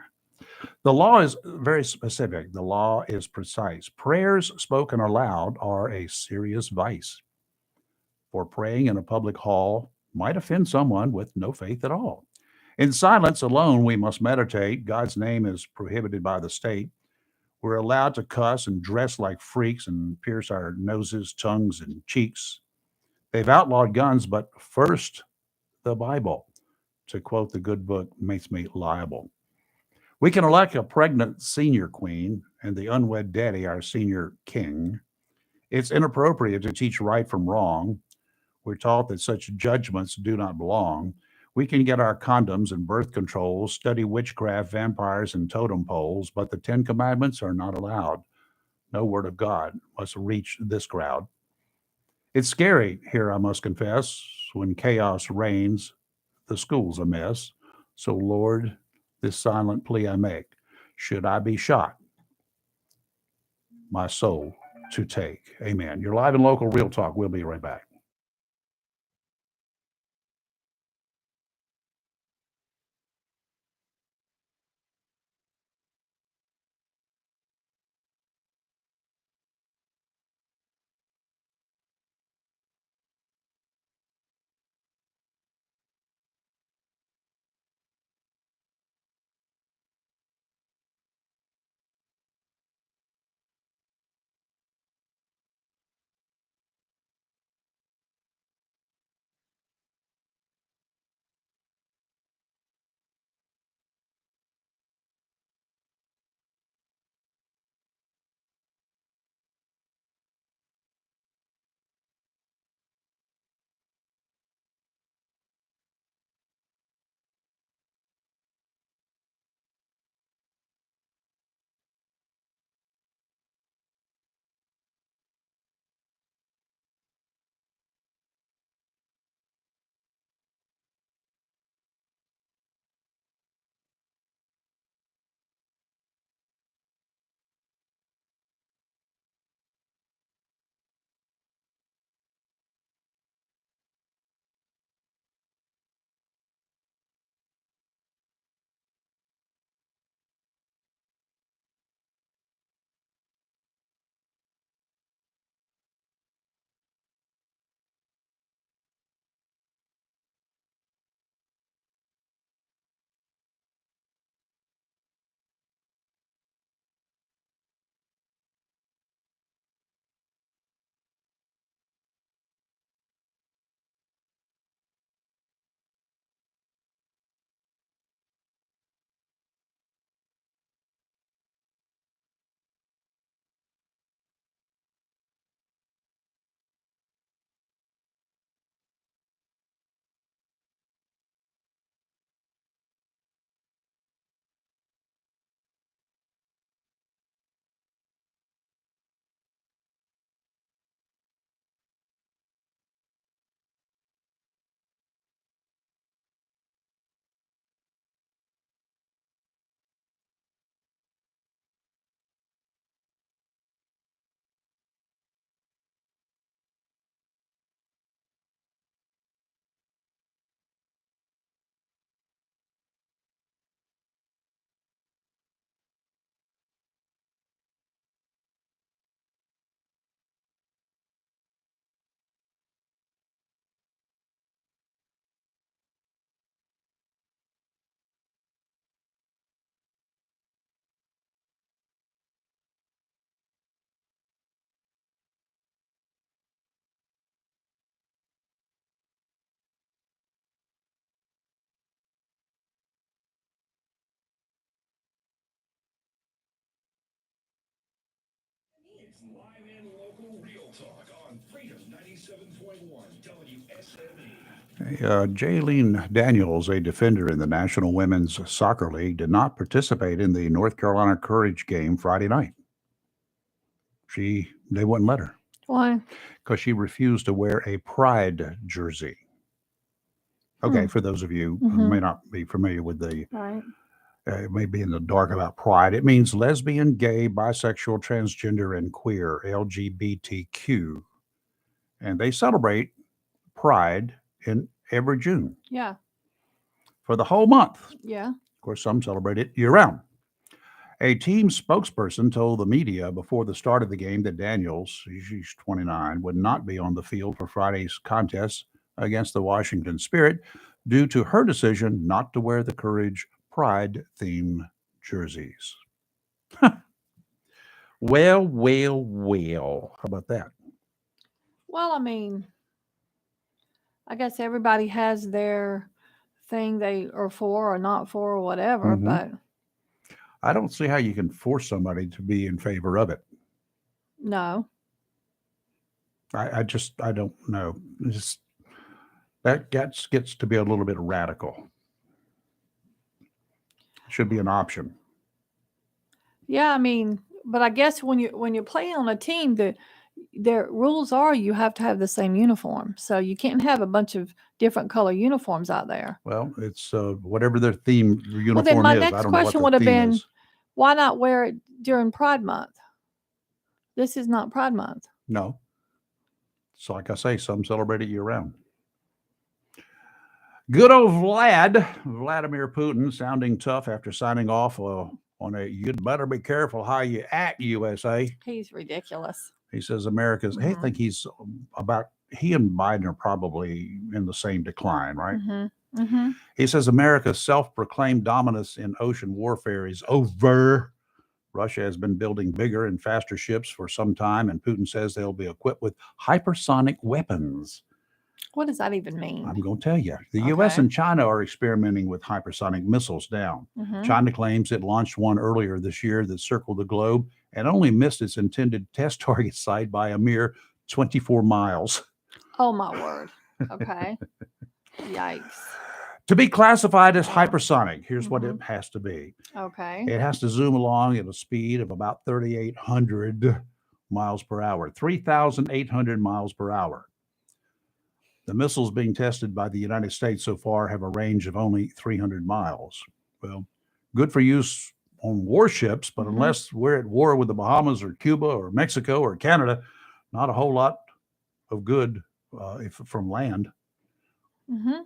The law is very specific. The law is precise. Prayers spoken aloud are a serious vice. For praying in a public hall might offend someone with no faith at all. In silence alone, we must meditate. God's name is prohibited by the state. We're allowed to cuss and dress like freaks and pierce our noses, tongues, and cheeks. They've outlawed guns, but first, the Bible. to quote the good book, makes me liable. We can elect a pregnant senior queen and the unwed daddy our senior king. It's inappropriate to teach right from wrong. We're taught that such judgments do not belong. We can get our condoms and birth controls, study witchcraft, vampires, and totem poles, but the Ten Commandments are not allowed. No word of God must reach this crowd. It's scary here, I must confess, when chaos reigns, the school's a mess. So, Lord, this silent plea I make, should I be shot, my soul to take. Amen. You're live and local, Real Talk. We'll be right back. It's live and local Real Talk on Freedom 97.1 WSME. Jaylene Daniels, a defender in the National Women's Soccer League, did not participate in the North Carolina Courage game Friday night. They wouldn't let her Why? because she refused to wear a Pride jersey. Okay, for those of you who may not be familiar with the, Right. may be in the dark about Pride, it means lesbian, gay, bisexual, transgender, and queer, LGBTQ. And they celebrate Pride in every June Yeah. for the whole month. Yeah. Of course, some celebrate it year round. A team spokesperson told the media before the start of the game that Daniels, she's 29, would not be on the field for Friday's contest against the Washington Spirit due to her decision not to wear the Courage Pride theme jerseys. Well. How about that? Well, I mean, I guess everybody has their thing they are for or not for or whatever. Mhm. But I don't see how you can force somebody to be in favor of it. no, I don't know. That gets to be a little bit radical. Should be an option. yeah, I mean, but I guess when you're playing on a team, their rules are you have to have the same uniform, so you can't have a bunch of different color uniforms out there. Well, it's whatever their theme Well, then uniform my is. I next don't know what question the would have theme been, is. why not wear it during Pride Month? This is not Pride Month. No. So like I say, some celebrate it year round. Good old Vladimir Putin, sounding tough after signing off on a "you'd better be careful how you act" USA. He's ridiculous. He says America's. I think he's he and Biden are probably in the same decline, right? Mm-hmm. Mm-hmm. He says America's self-proclaimed dominance in ocean warfare is over. Russia has been building bigger and faster ships for some time, and Putin says they'll be equipped with hypersonic weapons. What does that even mean? I'm going to tell you. The U.S. Okay. and China are experimenting with hypersonic missiles now. Mm-hmm. China claims it launched one earlier this year that circled the globe and only missed its intended test target site by a mere 24 miles. Oh, my word. Okay. Yikes. To be classified as hypersonic, here's what it Mhm. has to be. Okay. It has to zoom along at a speed of about 3,800 miles per hour, 3,800 miles per hour. The missiles being tested by the United States so far have a range of only 300 miles. Well, good for use on warships, but Mhm. unless we're at war with the Bahamas or Cuba or Mexico or Canada, not a whole lot of good from land. Mm-hmm.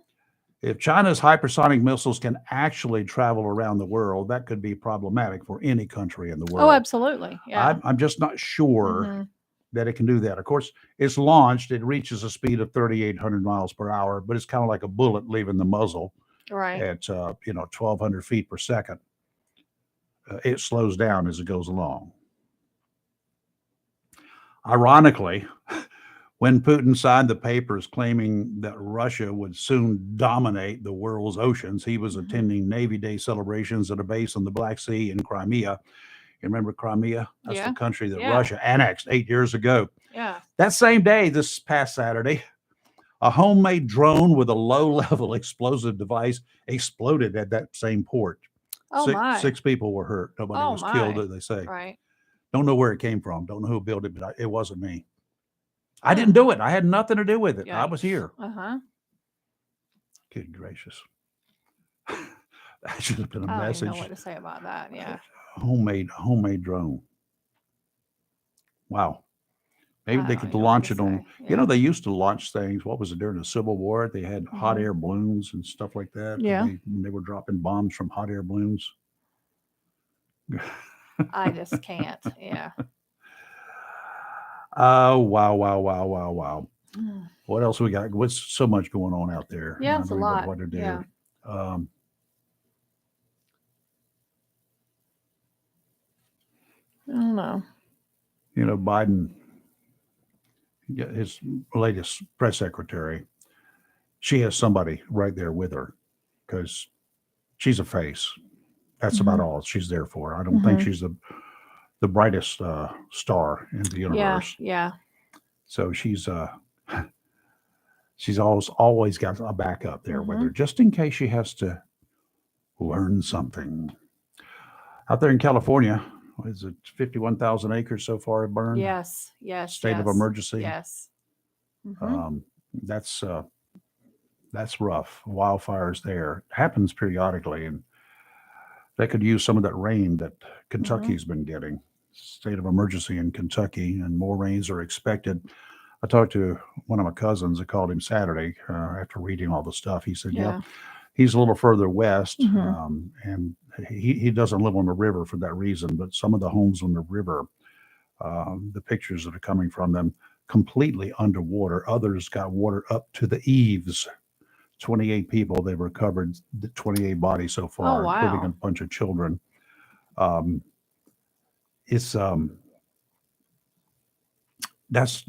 If China's hypersonic missiles can actually travel around the world, that could be problematic for any country in the world. Oh, absolutely. Yeah. I'm just not sure Mhm. that it can do that. Of course, it's launched, it reaches a speed of 3,800 miles per hour, but it's kind of like a bullet leaving the muzzle Right. at 1,200 feet per second. It slows down as it goes along. Ironically, when Putin signed the papers claiming that Russia would soon dominate the world's oceans, he was Mhm. attending Navy Day celebrations at a base on the Black Sea in Crimea. You remember Crimea? That's Yeah. the country that Yeah. Russia annexed 8 years ago. Yeah. That same day, this past Saturday, a homemade drone with a low-level explosive device exploded at that same port. Oh, my. Six people were hurt. Nobody Oh, was killed, my. as they say. Right. Don't know where it came from. Don't know who built it, but it wasn't me. I Huh. didn't do it. I had nothing to do with it. I was Yikes. here. Uh-huh. Good gracious. That should have been a I don't even know message. what to say about that. Yeah. Homemade drone. Wow. Maybe I they don't could even know what launch to it on, say. they used to launch things. What was it during the Civil War? They had hot Mhm. air balloons and stuff like that. Yeah. They were dropping bombs from hot air balloons. I just can't. Yeah. Oh, wow. Mm. What else we got? What's so much going on out there? Yeah, I it's a don't even know lot. what to do. Yeah. I don't know. Biden, his latest press secretary, she has somebody right there with her because she's a face. That's about Mhm. all she's there for. I don't think Mhm. she's the brightest star in the Yeah. universe. Yeah. So she's always got a backup there with her, Mhm. just in case she has to learn something. Out there in California, what is it, 51,000 acres so far burned? Yes. Yes. State of yes. emergency. Yes. Mhm. That's rough. Wildfires there happens periodically, and they could use some of that rain that Kentucky's been getting. State of emergency in Kentucky, and more rains are expected. I talked to one of my cousins. I called him Saturday after reading all the stuff. He said, Yeah. he's a little further west, Mhm. and he doesn't live on the river for that reason. But some of the homes on the river, the pictures that are coming from them, completely underwater. Others got water up to the eaves. 28 people, they've recovered the 28 bodies so far, including a wow. bunch of children. It's that's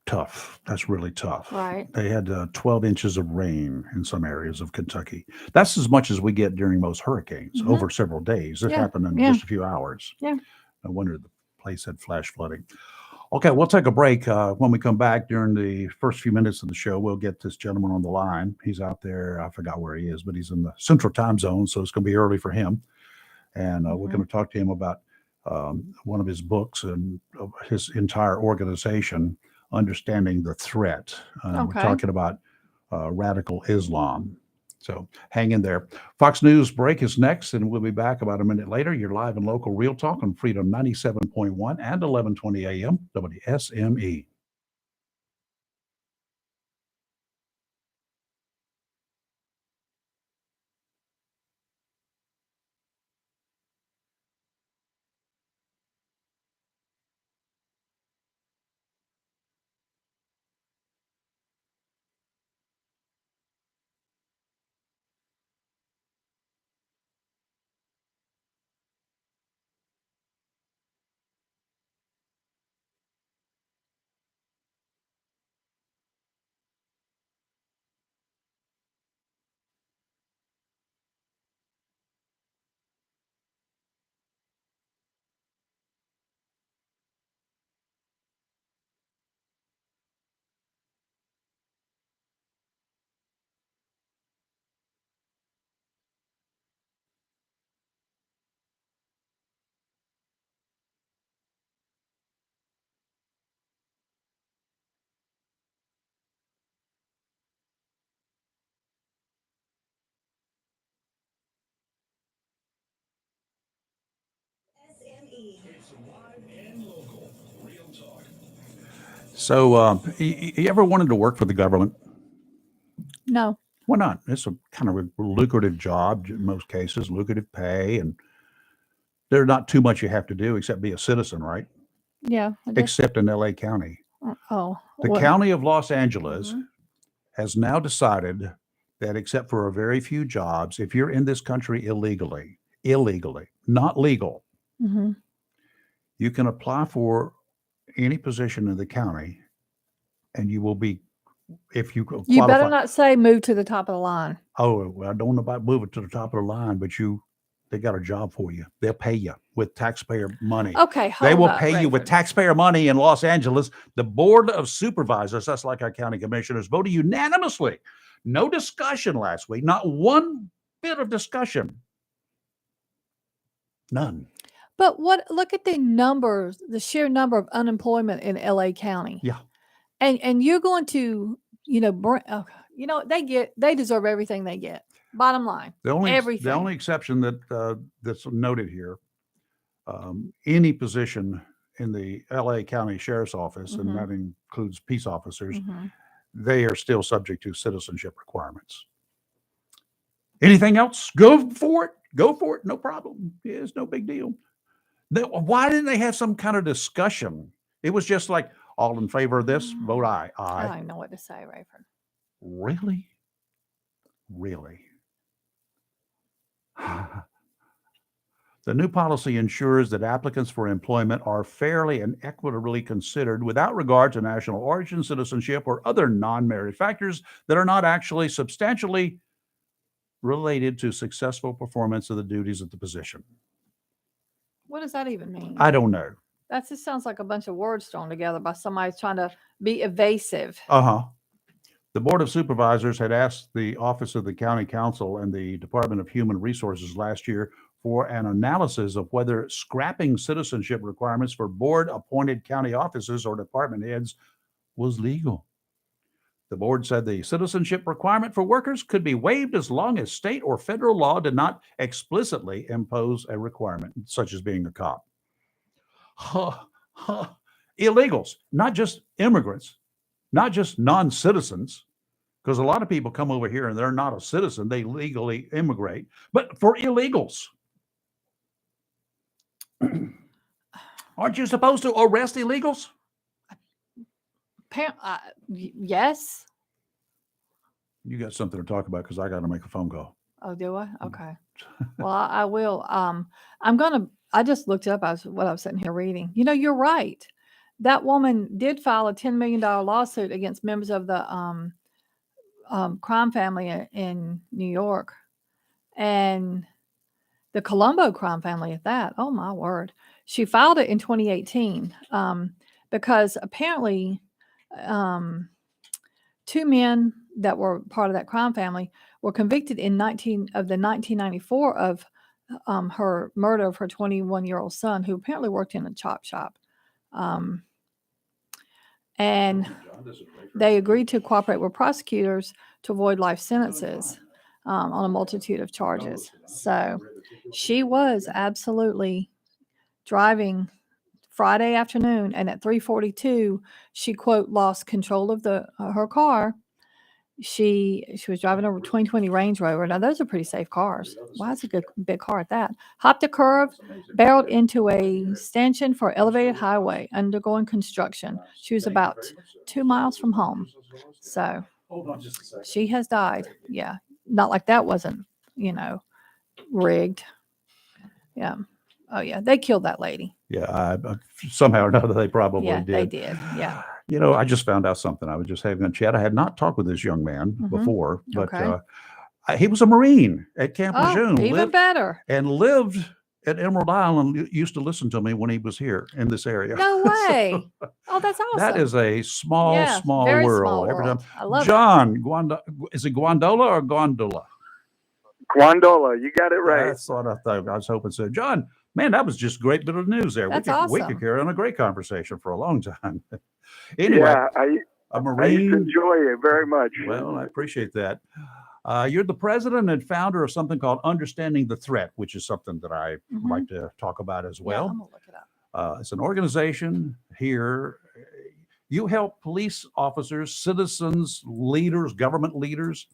tough. That's really tough. Right. They had 12 inches of rain in some areas of Kentucky. That's as much as we get during most hurricanes over several days. It Yeah, happened in yeah. just a few hours. Yeah. No wonder the place had flash flooding. Okay, we'll take a break. When we come back during the first few minutes of the show, we'll get this gentleman on the line. He's out there. I forgot where he is, but he's in the central time zone, so it's going to be early for him. And we're going to talk to him about one of his books and his entire organization, Understanding the Threat. We're Okay. talking about radical Islam. So hang in there. Fox News break is next, and we'll be back about a minute later. You're live and local Real Talk on Freedom 97.1 and 1120 AM WSME. It's live and local. Real talk. So, you ever wanted to work for the government? No. Why not? It's a kind of a lucrative job in most cases, lucrative pay, and there's not too much you have to do except be a citizen, right? Yeah. I guess. Except in LA County. Oh. The what- county of Los Angeles Mhm. has now decided that except for a very few jobs, if you're in this country illegally, not legal, Mhm. you can apply for any position in the county and you will be, if you You better qualify. not say move to the top of the line. Oh, well, I don't know about moving to the top of the line, but they got a job for you. They'll pay you with taxpayer money. Okay. They Hold will up, pay you with Rayford. taxpayer money in Los Angeles. The Board of Supervisors, that's like our county commissioners, voted unanimously. No discussion last week, not one bit of discussion. None. But look at the numbers, the sheer number of unemployment in LA County. Yeah. And you're going to, they deserve everything they get. Bottom line. The only Everything. exception that's noted here, any position in the LA County Sheriff's Office, and that includes peace officers, Mhm. they are still subject to citizenship requirements. Anything else? Go for it. Go for it. No problem. It's no big deal. Why didn't they have some kind of discussion? It was just like, all in favor of this, vote aye. I Aye. don't even know what to say, Rayford. Really? Really? The new policy ensures that applicants for employment are fairly and equitably considered without regard to national origin, citizenship, or other non-merit factors that are not actually substantially related to successful performance of the duties of the position. What does that even mean? I don't know. That just sounds like a bunch of words thrown together by somebody trying to be evasive. Uh-huh. The Board of Supervisors had asked the Office of the County Council and the Department of Human Resources last year for an analysis of whether scrapping citizenship requirements for board-appointed county offices or department heads was legal. The board said the citizenship requirement for workers could be waived as long as state or federal law did not explicitly impose a requirement, such as being a cop. Illegals, not just immigrants, not just non-citizens, because a lot of people come over here and they're not a citizen, they legally immigrate, but for illegals. Aren't you supposed to arrest illegals? Yes. You got something to talk about because I got to make a phone call. Oh, do I? Okay. Well, I will. I just looked up what I was sitting here reading. You're right. that woman did file a $10 million lawsuit against members of the crime family in New York, and the Colombo crime family at that. Oh my word! She filed it in 2018 because apparently 2 men that were part of that crime family were convicted in 1994 of her murder of her 21-year-old son, who apparently worked in a chop shop. And they agreed to cooperate with prosecutors to avoid life sentences on a multitude of charges. So she was absolutely driving Friday afternoon, and at 3:42, she quote lost control of her car. She was driving a 2020 Range Rover. Now those are pretty safe cars. Wow, that's a good big car at that. Hopped a curve, barreled into a stanchion for elevated highway undergoing construction. She was about 2 miles from home. So she has died. Yeah, not like that wasn't rigged. Yeah. Oh yeah, they killed that lady. Yeah, I somehow or another they probably Yeah, did. they did. Yeah. I just found out something. I was just having a chat. I had not talked with this young man before, but Okay. he was a Marine at Camp Oh, Lejeune. even better. Lived at Emerald Island. Used to listen to me when he was here in this area. No way. Oh, that's awesome. That is a small, Yeah, small very world. small Every time. world. I love it. John, is it Guandola or Gondola? Guandola, you got it right. That's what I thought. I was hoping so. John, man, that was just a great bit of news there. That's We could awesome. carry on a great conversation for a long time. Anyway, Yeah, a I used to Marine. enjoy it very much. Well, I appreciate that. You're the president and founder of something called Understanding the Threat, which is something that I like to talk about as Yeah, well. I'm gonna look it up. It's an organization here. You help police officers, citizens, leaders, government leaders.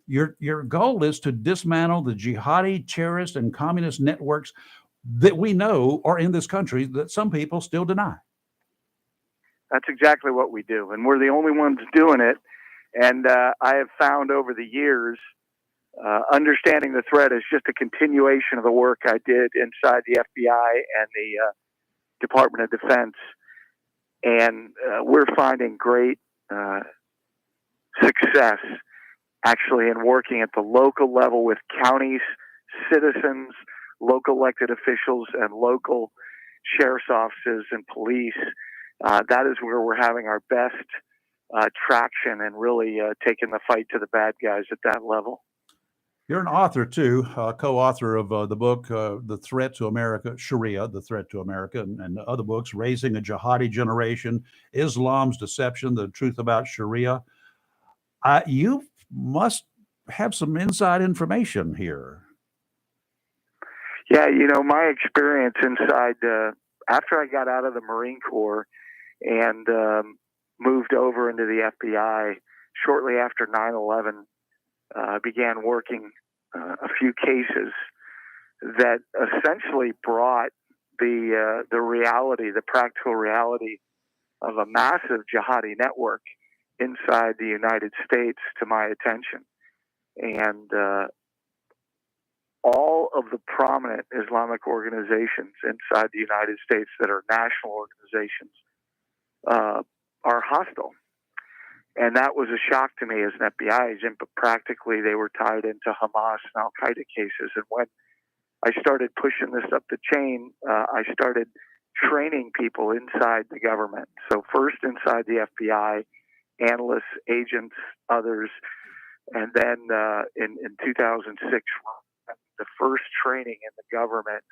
Your goal is to dismantle the jihadi, terrorist, and communist networks that we know are in this country that some people still deny. That's exactly what we do, and we're the only ones doing it. And I have found over the years, understanding the threat is just a continuation of the work I did inside the FBI and the Department of Defense. And we're finding great success actually in working at the local level with counties, citizens, local elected officials, and local sheriff's offices and police. That is where we're having our best traction and really taking the fight to the bad guys at that level. You're an author too, co-author of the book, The Threat to America, Sharia, The Threat to America, and other books, Raising a Jihadi Generation, Islam's Deception, The Truth About Sharia. You must have some inside information here. Yeah, my experience inside, after I got out of the Marine Corps and moved over into the FBI, shortly after 9/11, began working a few cases that essentially brought the reality, the practical reality of a massive jihadi network inside the United States to my attention. And all of the prominent Islamic organizations inside the United States that are national organizations are hostile. And that was a shock to me as an FBI agent, but practically they were tied into Hamas and Al-Qaeda cases. And when I started pushing this up the chain, I started training people inside the government. So first inside the FBI, analysts, agents, others, and then in 2006, the first training in the government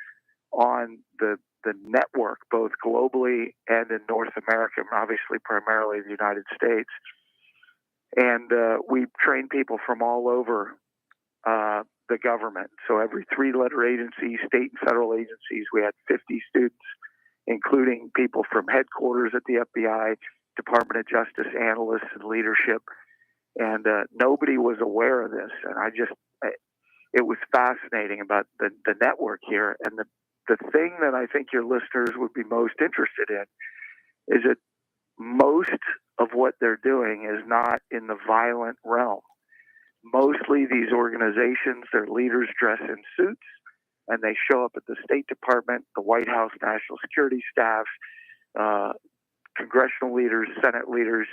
on the network, both globally and in North America, obviously primarily the United States. And we train people from all over the government. So every 3-letter agency, state and federal agencies, we had 50 students, including people from headquarters at the FBI, Department of Justice analysts and leadership. And nobody was aware of this. And it was fascinating about the network here. And the thing that I think your listeners would be most interested in is that most of what they're doing is not in the violent realm. Mostly these organizations, their leaders dress in suits and they show up at the State Department, the White House, national security staffs, congressional leaders, Senate leaders,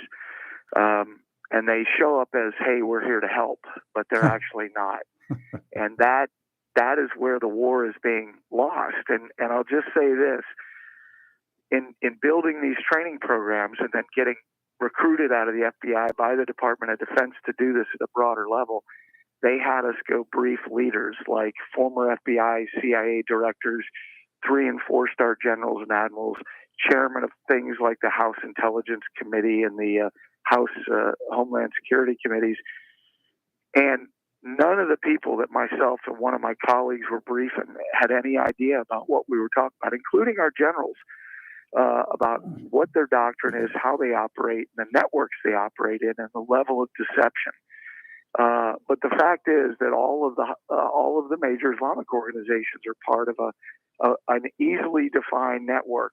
and they show up as, "Hey, we're here to help," but they're actually not. And that is where the war is being lost. And I'll just say this: in building these training programs and then getting recruited out of the FBI by the Department of Defense to do this at a broader level, they had us go brief leaders like former FBI, CIA directors, 3- and 4-star generals and admirals, chairman of things like the House Intelligence Committee and the House Homeland Security Committees. And none of the people that myself and one of my colleagues were briefing had any idea about what we were talking about, including our generals, about what their doctrine is, how they operate, and the networks they operate in, and the level of deception. But the fact is that all of the major Islamic organizations are part of an easily defined network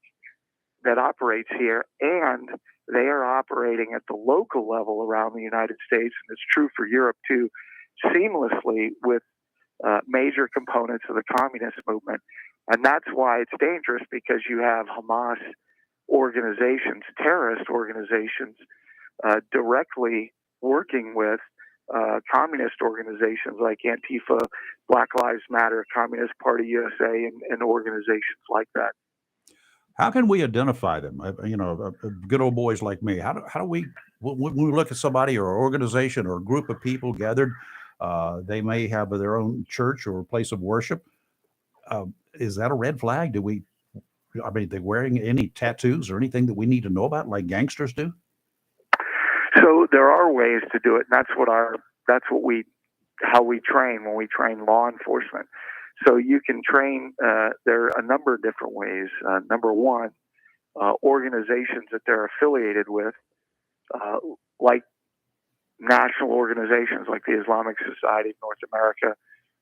that operates here, and they are operating at the local level around the United States, and it's true for Europe too, seamlessly with major components of the communist movement. And that's why it's dangerous, because you have Hamas organizations, terrorist organizations, directly working with communist organizations like Antifa, Black Lives Matter, Communist Party USA, and organizations like that. How can we identify them? Good old boys like me. How do we, when we look at somebody or organization or a group of people gathered, they may have their own church or place of worship. Is that a red flag? They wearing any tattoos or anything that we need to know about, like gangsters do? So there are ways to do it, and how we train when we train law enforcement. So you can train, there are a number of different ways. Number one, organizations that they're affiliated with, like national organizations like the Islamic Society of North America,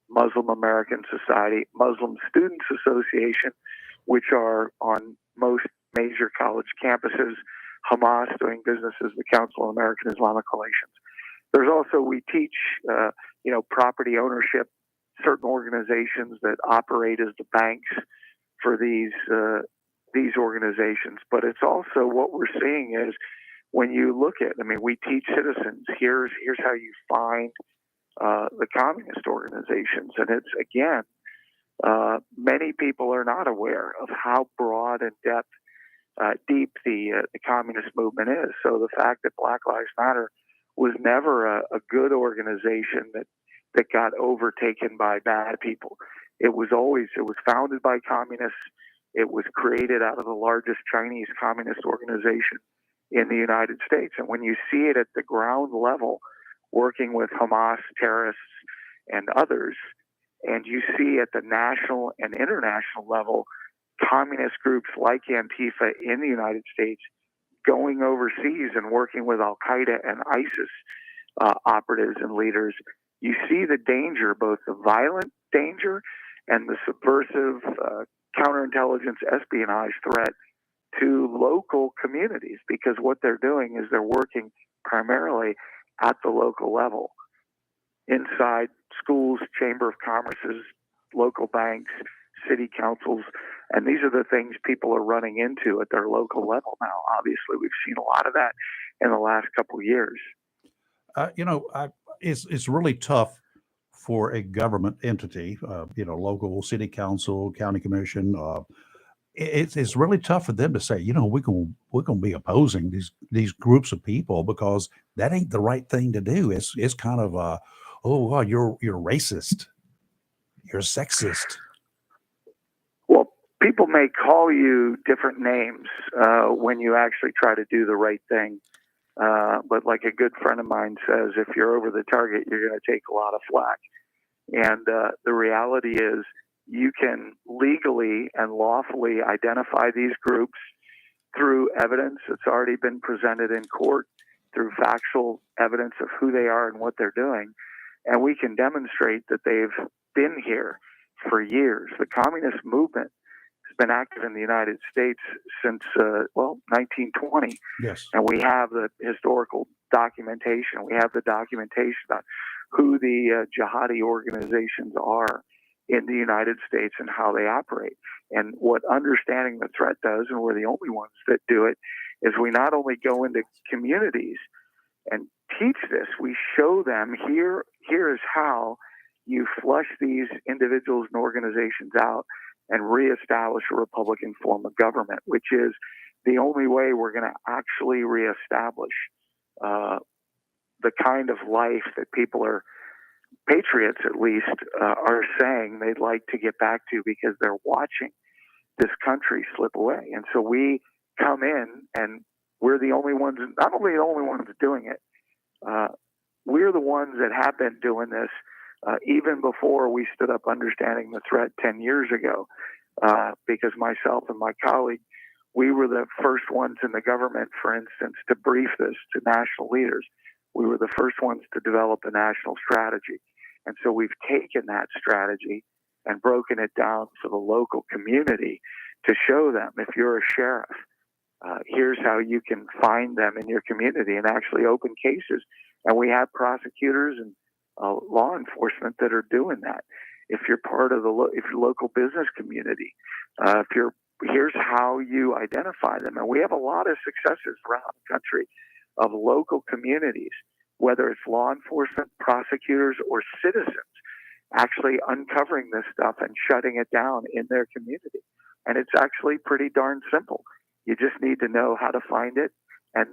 Muslim American Society, Muslim Students Association, which are on most major college campuses, Hamas doing business as the Council of American Islamic Relations. There's also, we teach, property ownership, certain organizations that operate as the banks for these organizations. But it's also, what we're seeing is, when you look at, we teach citizens, here's how you find the communist organizations. And it's, again, many people are not aware of how broad and deep the communist movement is. So the fact that Black Lives Matter was never a good organization that got overtaken by bad people. It was founded by communists. It was created out of the largest Chinese communist organization in the United States. And when you see it at the ground level, working with Hamas terrorists and others, and you see at the national and international level, communist groups like Antifa in the United States going overseas and working with Al-Qaeda and ISIS operatives and leaders, you see the danger, both the violent danger and the subversive counterintelligence espionage threat to local communities, because what they're doing is they're working primarily at the local level, inside schools, chamber of commerces, local banks, city councils, and these are the things people are running into at their local level now. Obviously, we've seen a lot of that in the last couple of years. It's really tough for a government entity, local city council, county commission. It's really tough for them to say, we're gonna be opposing these groups of people, because that ain't the right thing to do. It's kind of you're racist, you're sexist. Well, people may call you different names when you actually try to do the right thing. But like a good friend of mine says, if you're over the target, you're going to take a lot of flack. And the reality is, you can legally and lawfully identify these groups through evidence that's already been presented in court, through factual evidence of who they are and what they're doing. And we can demonstrate that they've been here for years. The communist movement has been active in the United States since, 1920. Yes. And we have the historical documentation. We have the documentation about who the jihadi organizations are in the United States and how they operate. And what understanding the threat does, and we're the only ones that do it, is we not only go into communities and teach this, we show them here is how you flush these individuals and organizations out and reestablish a Republican form of government, which is the only way we're going to actually reestablish the kind of life that people are, patriots at least, are saying they'd like to get back to because they're watching this country slip away. And so we come in and we're the only ones, not only the only ones doing it, we're the ones that have been doing this even before we stood up understanding the threat 10 years ago, because myself and my colleague, we were the first ones in the government, for instance, to brief this to national leaders. We were the first ones to develop a national strategy. And so we've taken that strategy and broken it down to the local community to show them, if you're a sheriff, here's how you can find them in your community and actually open cases. And we have prosecutors and law enforcement that are doing that. If you're part of if you're local business community, here's how you identify them. And we have a lot of successes around the country of local communities, whether it's law enforcement, prosecutors, or citizens, actually uncovering this stuff and shutting it down in their community. And it's actually pretty darn simple. You just need to know how to find it. And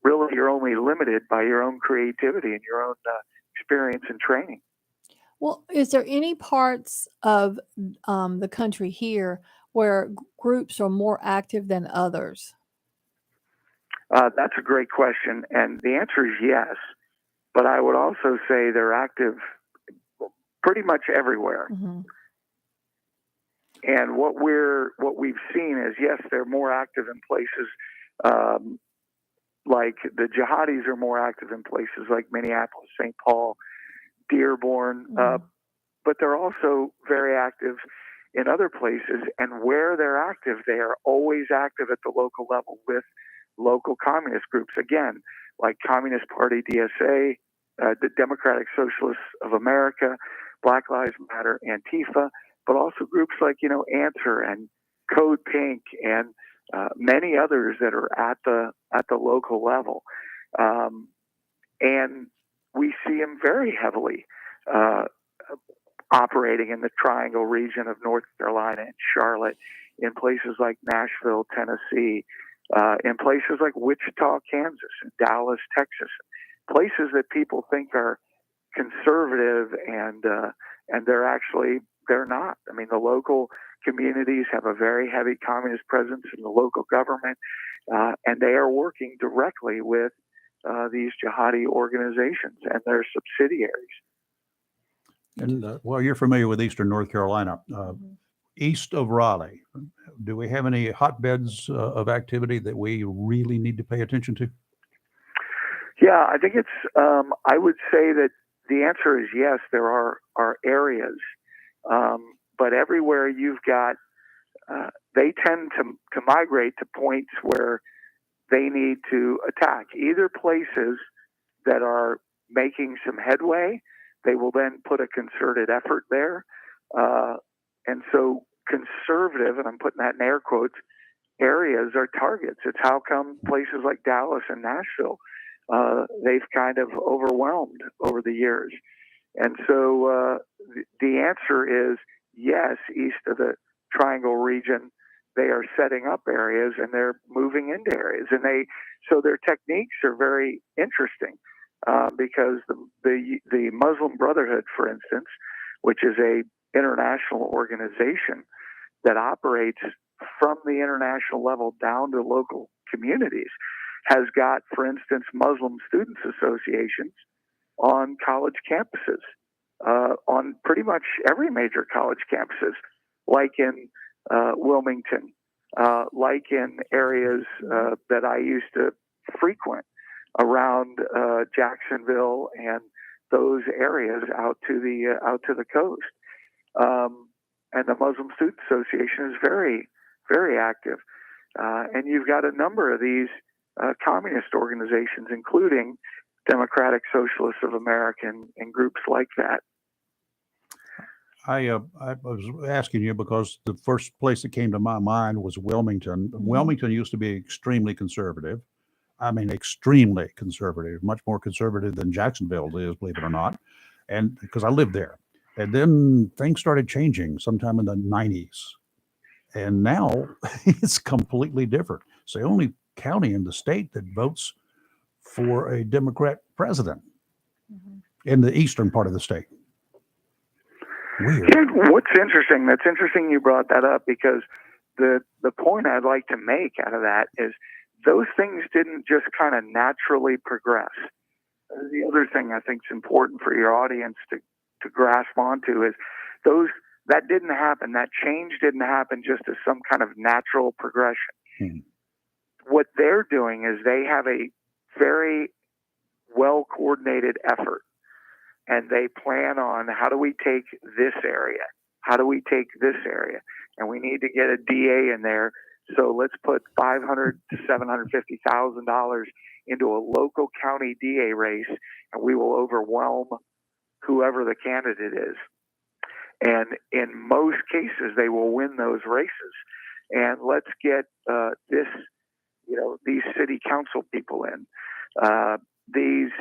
really, you're only limited by your own creativity and your own experience and training. Well, is there any parts of the country here where groups are more active than others? That's a great question. And the answer is yes. But I would also say they're active pretty much everywhere. Mm-hmm. And what we've seen is, yes, they're more active in places like the jihadis are more active in places like Minneapolis, St. Paul, Dearborn, but they're also very active in other places. And where they're active, they are always active at the local level with local communist groups. Again, like Communist Party, DSA, the Democratic Socialists of America, Black Lives Matter, Antifa, but also groups like, Answer and Code Pink and many others that are at the local level. And we see them very heavily operating in the Triangle region of North Carolina and Charlotte, in places like Nashville, Tennessee, in places like Wichita, Kansas, and Dallas, Texas, places that people think are conservative and they're not. I mean, the local communities have a very heavy communist presence in the local government, and they are working directly with these jihadi organizations and their subsidiaries. And you're familiar with Eastern North Carolina, east of Raleigh. Do we have any hotbeds of activity that we really need to pay attention to? Yeah, I think it's. I would say that the answer is yes. There are areas, but everywhere you've got, they tend to migrate to points where they need to attack. Either places that are making some headway, they will then put a concerted effort there. And so conservative, and I'm putting that in air quotes, areas are targets. It's how come places like Dallas and Nashville, they've kind of overwhelmed over the years. And so the answer is yes, east of the Triangle region, they are setting up areas and they're moving into areas. And so their techniques are very interesting because the Muslim Brotherhood, for instance, which is a international organization that operates from the international level down to local communities, has got, for instance, Muslim Students Associations on college campuses, on pretty much every major college campuses, like in Wilmington, like in areas that I used to frequent around Jacksonville and those areas out to the coast. And the Muslim Student Association is very, very active. And you've got a number of these communist organizations, including Democratic Socialists of America and groups like that. I was asking you because the first place that came to my mind was Wilmington. Wilmington used to be extremely conservative. I mean, extremely conservative, much more conservative than Jacksonville is, believe it or not. And because I lived there. And then things started changing sometime in the 90s. And now it's completely different. It's the only county in the state that votes for a Democrat president in the eastern part of the state. Weird. What's interesting, that's interesting you brought that up, because the point I'd like to make out of that is those things didn't just kind of naturally progress. The other thing I think is important for your audience to grasp onto is that didn't happen. That change didn't happen just as some kind of natural progression. What they're doing is they have a very well coordinated effort, and they plan on how do we take this area? How do we take this area? And we need to get a DA in there. So let's put $500,000 to $750,000 into a local county DA race, and we will overwhelm whoever the candidate is. And in most cases, they will win those races. And let's get these city council people in, these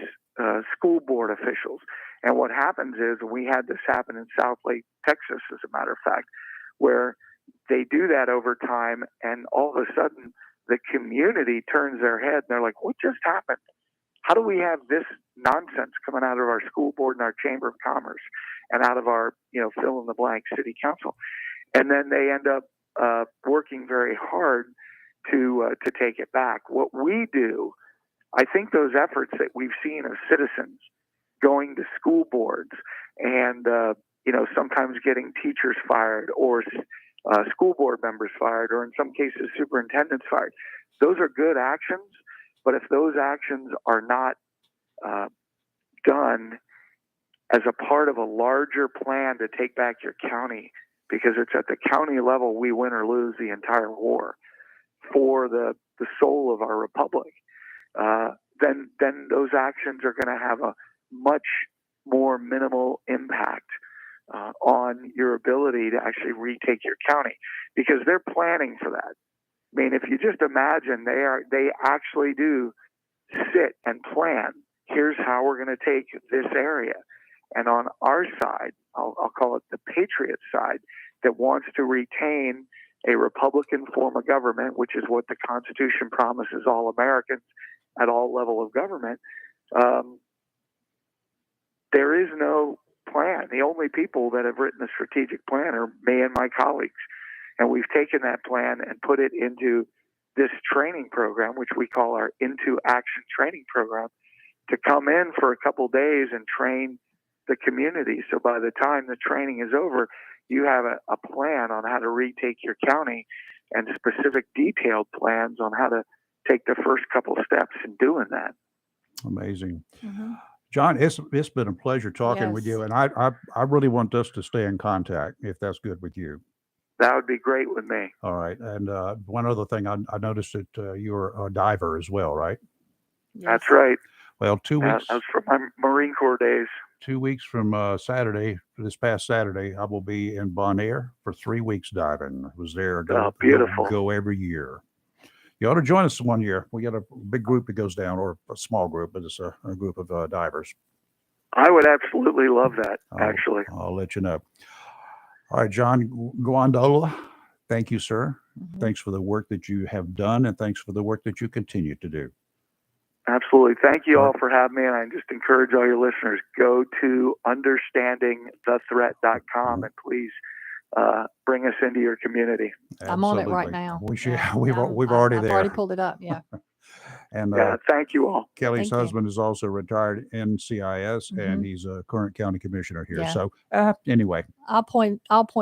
school board officials. And what happens is, we had this happen in South Lake, Texas, as a matter of fact, where they do that over time, and all of a sudden the community turns their head and they're like, what just happened? How do we have this nonsense coming out of our school board and our chamber of commerce and out of our, fill in the blank city council? And then they end up working very hard to take it back. What we do, I think those efforts that we've seen of citizens going to school boards and, sometimes getting teachers fired or school board members fired, or in some cases superintendents fired, those are good actions. But if those actions are not done as a part of a larger plan to take back your county, because it's at the county level we win or lose the entire war for the soul of our republic, then those actions are going to have a much more minimal impact on your ability to actually retake your county, because they're planning for that. I mean, if you just imagine, they actually do sit and plan. Here's how we're going to take this area. And on our side, I'll call it the patriot side, that wants to retain a Republican form of government, which is what the Constitution promises all Americans at all level of government. There is no plan. The only people that have written a strategic plan are me and my colleagues. And we've taken that plan and put it into this training program, which we call our Into Action training program, to come in for a couple days and train the community. So by the time the training is over, you have a plan on how to retake your county and specific detailed plans on how to take the first couple steps in doing that. Amazing. John, it's been a pleasure talking with you, and I really want us to stay in contact, if that's good with you. That would be great with me. All right. And one other thing, I noticed that you're a diver as well, right? Yes. That's right. Well, 2 weeks. That's from my Marine Corps days. 2 weeks from this past Saturday, I will be in Bonaire for 3 weeks diving. I was there. Beautiful. Go every year. You ought to join us one year. We got a big group that goes down, or a small group, but it's a group of divers. I would absolutely love that, actually. I'll let you know. All right, John Guandola, thank you, sir. Mm-hmm. Thanks for the work that you have done, and thanks for the work that you continue to do. Absolutely. Thank you all for having me, and I just encourage all your listeners, go to understandingthethreat.com and please bring us into your community. I'm on it right now. We've I've already there. I've already pulled it up. Yeah. And thank you all. Kelly's Thank you. husband is also retired NCIS, and Mhm. he's a current county commissioner here. Yeah. So anyway, I'll point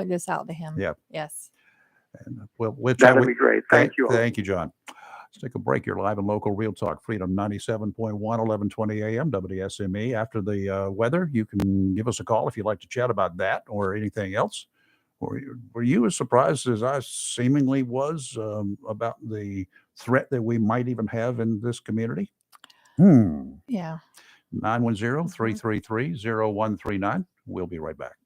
this out to him. Yeah. Yes. and we'll chat That'll with be great. Thank you all. Thank you, John. Let's take a break. You're live and local Real Talk Freedom 97.1, 1120 AM, WSME. After the weather, you can give us a call if you'd like to chat about that or anything else. Were you as surprised as I seemingly was about the threat that we might even have in this community? Yeah. 910-333-0139. We'll be right back.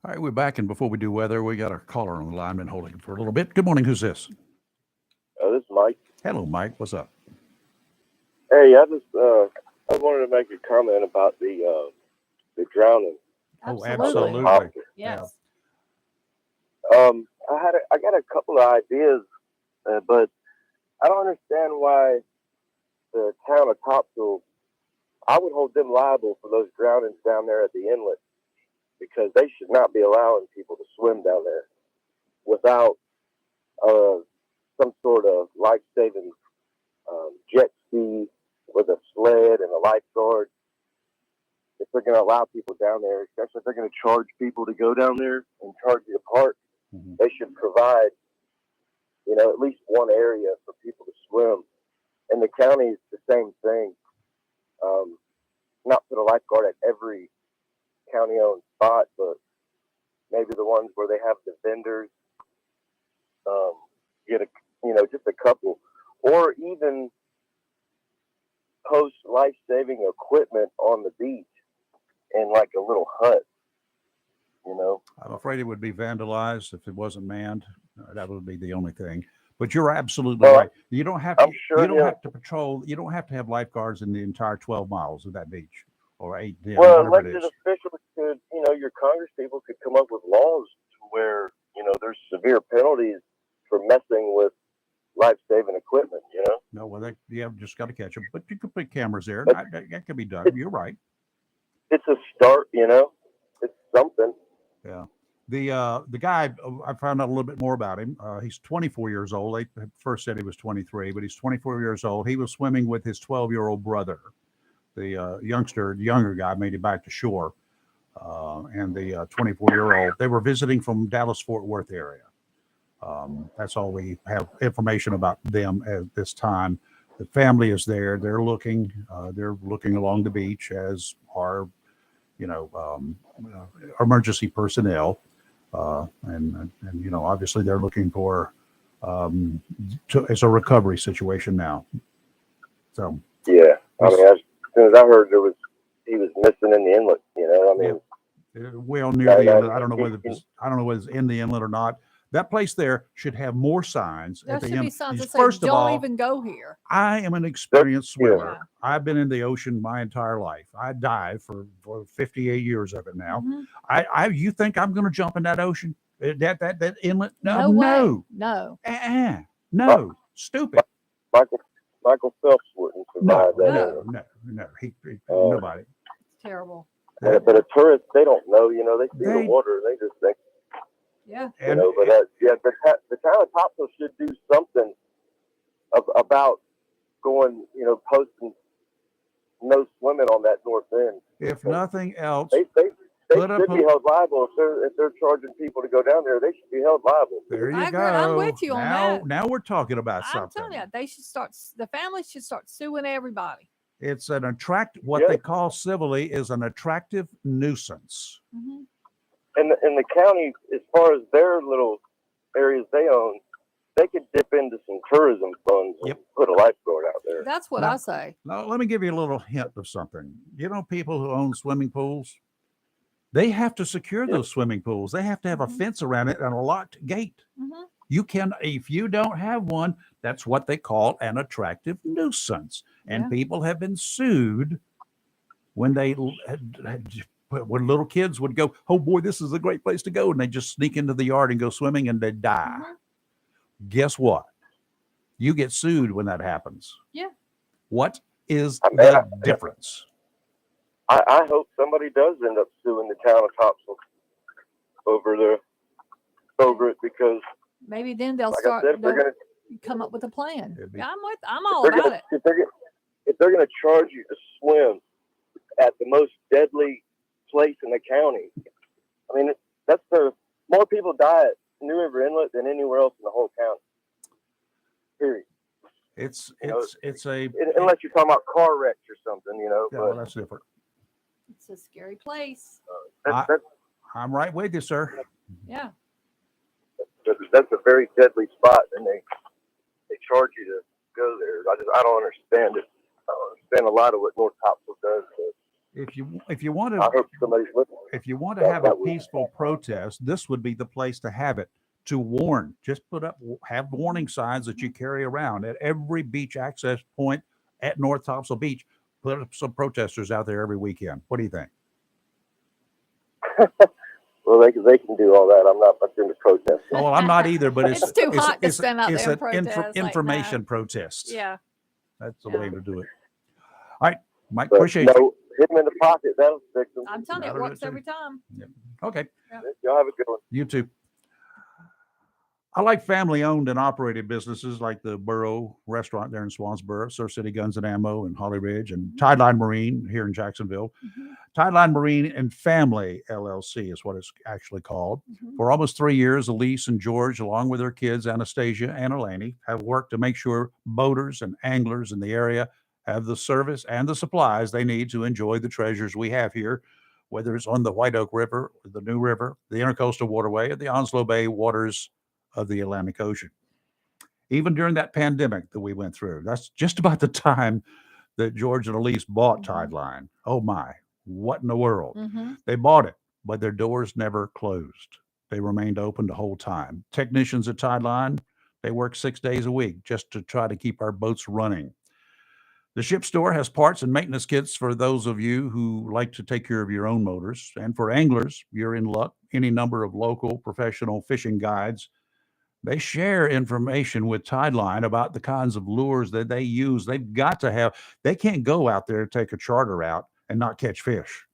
All right, we're back, and before we do weather, we got our caller on the line. Been holding it for a little bit. Good morning. Who's this? This is Mike. Hello, Mike. What's up? Hey, I wanted to make a comment about the drowning. Oh, Absolutely. absolutely. Yes. I got a couple of ideas, but I don't understand why the town of Topsail. I would hold them liable for those drownings down there at the inlet, because they should not be allowing people to swim down there without some sort of life-saving jet ski with a sled and a lifeguard. If they're going to allow people down there, especially if they're going to charge people to go down there and charge you to park, they should provide, at least one area for people to swim. And the county's the same thing. Not put a lifeguard at every county-owned spot, but maybe the ones where they have the vendors, get just a couple, or even post life-saving equipment on the beach in like a little hut. I'm afraid it would be vandalized if it wasn't manned. That would be the only thing. But you're absolutely right. You don't have to. I'm sure, you don't have to patrol. You don't have to have lifeguards in the entire 12 miles of that beach or 8, 10, Well, whatever it elected is. officials could, your Congress people could come up with laws to where, there's severe penalties for messing with life-saving equipment, No, well, you have just got to catch them. But you could put cameras there. But That can be done. You're right. It's a start, it's something. Yeah. The guy, I found out a little bit more about him. He's 24 years old. They first said he was 23, but he's 24 years old. He was swimming with his 12-year-old brother. The younger guy made it back to shore. And the 24-year-old, they were visiting from Dallas-Fort Worth area. That's all we have information about them at this time. The family is there. They're looking along the beach, as are, emergency personnel. And obviously they're looking for, it's a recovery situation now. So, Yeah. I mean, as soon as I heard he was missing in the inlet, well, near the inlet. I don't know whether it's in the inlet or not. That place there should have more signs There at the should end. be signs that say, First of don't all, even go here. I am an experienced swimmer. Yeah. I've been in the ocean my entire life. I dive for 58 years of it now. Mhm. You think I'm going to jump in that ocean? That inlet? No way. No. No. Stupid. Michael Phelps wouldn't survive that. No. Nobody. It's terrible. But a tourist, they don't know. They see the water, they just think. Yeah. The town of Topsail should do something about going, posting no swimming on that north end. If nothing else, they should be held liable if they're charging people to go down there. They should be held liable. There you I go. agree. I'm with you on that. Now we're talking about I'm something. telling you, the families should start suing everybody. It's an what they call civilly is an attractive nuisance. Mm-hmm. And the county, as far as their little areas they own, they could dip into some tourism funds and put a lifeguard out there. That's what I say. Now, let me give you a little hint of something. People who own swimming pools, they have to secure those swimming pools. They have to have a fence around it and a locked gate. Mm-hmm. You can, if you don't have one, that's what they call an attractive nuisance. And people have been sued when they when little kids would go, oh boy, this is a great place to go. And they just sneak into the yard and go swimming and they die. Mm-hmm. Guess what? You get sued when that happens. Yeah. What is the difference? I hope somebody does end up suing the town of Topsail over it, because maybe then they'll like start. I said, They'll come up with a plan. I'm all about it. If they're going to charge you to swim at the most deadly place in the county, I mean, more people die at New River Inlet than anywhere else in the whole county. Period. It's unless you're talking about car wrecks or something, Yeah, but well, that's different. It's a scary place. I'm right with you, sir. Yeah. That's a very deadly spot, and they charge you to go there. I don't understand it. I don't understand a lot of what North Topsail does. If you want to, I hope somebody's listening. if you want to have a peaceful protest, this would be the place to have it. To warn, just have warning signs that you carry around at every beach access point at North Topsail Beach. Put up some protesters out there every weekend. What do you think? Well, they can do all that. I'm not much into protesting. Oh, well, I'm not either, but It's too hot to stand out it's there and an protest. Like, no. information protest. Yeah. That's the Yeah. way to do it. All right, Mike, But appreciate no, you. hit them in the pocket. That'll fix them. I'm telling you, it That'll do works it, too. every time. Okay, Y'all have a good one. you too. I like family-owned and operated businesses like the Burrow Restaurant there in Swansboro, Surf City Guns and Ammo in Holly Ridge, and Tideline Marine here in Jacksonville. Tideline Marine and Family LLC is what it's actually called. For almost 3 years, Elise and George, along with their kids, Anastasia and Eleni, have worked to make sure boaters and anglers in the area have the service and the supplies they need to enjoy the treasures we have here, whether it's on the White Oak River, the New River, the Intercoastal Waterway, or the Onslow Bay waters of the Atlantic Ocean. Even during that pandemic that we went through, that's just about the time that George and Elise bought Tideline. Oh my, what in the world? They bought it, but their doors never closed. They remained open the whole time. Technicians at Tideline, they work 6 days a week just to try to keep our boats running. The ship store has parts and maintenance kits for those of you who like to take care of your own motors. And for anglers, you're in luck. Any number of local professional fishing guides, they share information with Tideline about the kinds of lures that they use. They've got to have, they can't go out there and take a charter out and not catch fish.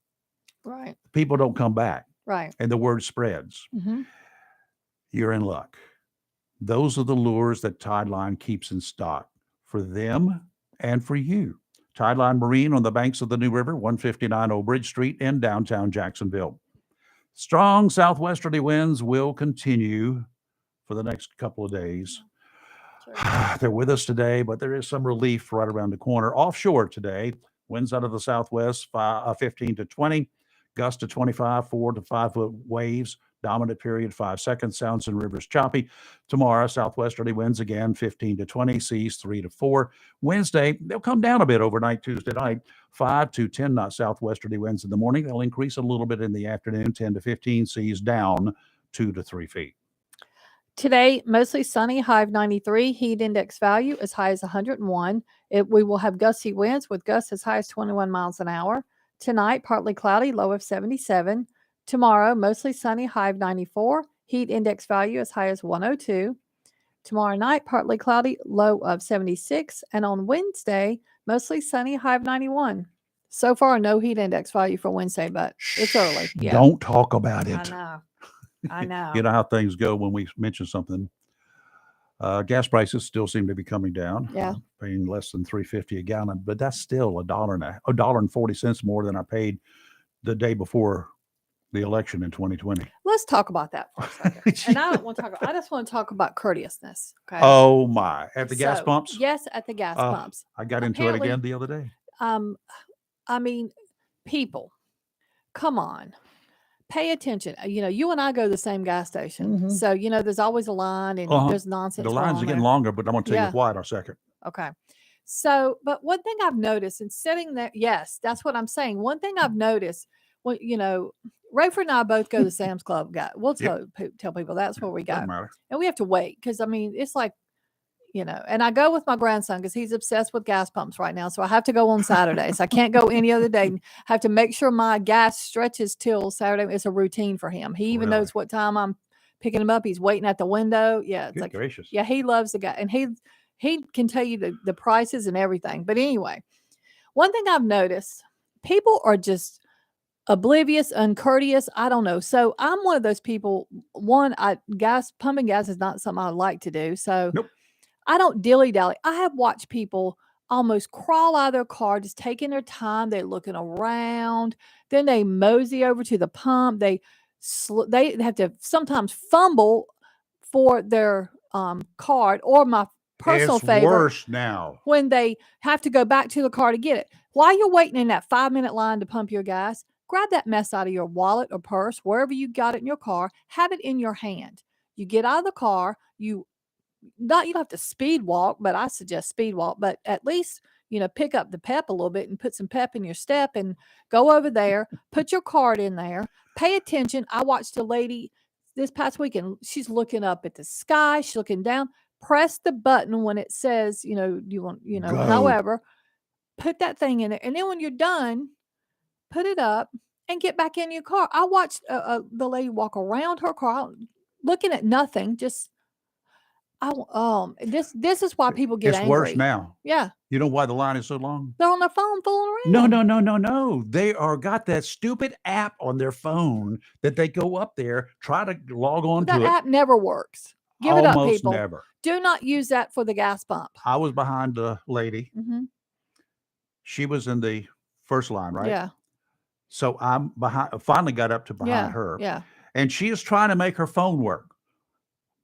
Right. People don't come back. Right. And the word spreads. You're in luck. Those are the lures that Tideline keeps in stock for them and for you. Tideline Marine on the banks of the New River, 159 Old Bridge Street in downtown Jacksonville. Strong southwesterly winds will continue for the next couple of days. They're with us today, but there is some relief right around the corner. Offshore today, winds out of the southwest, 15 to 20, gusts to 25, 4 to 5 foot waves, dominant period 5 seconds, sounds and rivers choppy. Tomorrow, southwesterly winds again, 15 to 20, seas 3 to 4. Wednesday, they'll come down a bit overnight, Tuesday night, 5 to 10 knot southwesterly winds in the morning. They'll increase a little bit in the afternoon, 10 to 15, seas down 2 to 3 feet. Today, mostly sunny, high of 93. Heat index value as high as 101. We will have gusty winds with gusts as high as 21 miles an hour. Tonight, partly cloudy, low of 77. Tomorrow, mostly sunny, high of 94. Heat index value as high as 102. Tomorrow night, partly cloudy, low of 76. And on Wednesday, mostly sunny, high of 91. So far, no heat index value for Wednesday, but it's early. Yeah. Don't talk about it. I know. You know how things go when we mention something. Gas prices still seem to be coming down. Yeah. Paying less than $3.50 a gallon, but that's still $1.40 more than I paid the day before the election in 2020. Let's talk about that for a second. And I don't want to talk. I just want to talk about courteousness. Okay. Oh my! At the gas pumps? Yes, at the gas pumps. I got into it again the other day. I mean, people, come on. Pay attention. You and I go to the same gas station. So, there's always a line and there's nonsense. The lines are getting longer, but I'm going to tell you why in a second. Okay. So, but one thing I've noticed in sitting there, yes, that's what I'm saying. One thing I've noticed, well, Rayford and I both go to Sam's Club. We'll tell people that's where we go. And we have to wait because, it's like, and I go with my grandson because he's obsessed with gas pumps right now. So I have to go on Saturdays. I can't go any other day. I have to make sure my gas stretches till Saturday. It's a routine for him. He even knows what time I'm picking him up. He's waiting at the window. Yeah. It's gracious. Yeah. He loves the guy. And he can tell you the prices and everything. But anyway, one thing I've noticed, people are just oblivious, uncourteous. I don't know. So I'm one of those people. Pumping gas is not something I like to do. So nope. I don't dilly-dally. I have watched people almost crawl out of their car, just taking their time. They're looking around. Then they mosey over to the pump. They have to sometimes fumble for their card, or my personal favorite. It's worse now. When they have to go back to the car to get it. While you're waiting in that 5-minute line to pump your gas, grab that mess out of your wallet or purse, wherever you got it in your car. Have it in your hand. You get out of the car. You don't have to speed walk, but I suggest speed walk, but at least, pick up the pep a little bit and put some pep in your step and go over there, put your card in there, pay attention. I watched a lady this past weekend. She's looking up at the sky. She's looking down. Press the button when it says, you want, Go. however, put that thing in there. And then when you're done, put it up and get back in your car. I watched the lady walk around her car looking at nothing. Just, this is why people get It's angry. worse now. Yeah. You know why the line is so long? They're on their phone fooling around. No. They got that stupid app on their phone that they go up there, try to log on That to it. app never works. Give it up, Almost people. never. Do not use that for the gas pump. I was behind the lady. Mm-hmm. She was in the first line, right? Yeah. So I'm behind. Finally got up to behind Yeah. her. Yeah. And she is trying to make her phone work.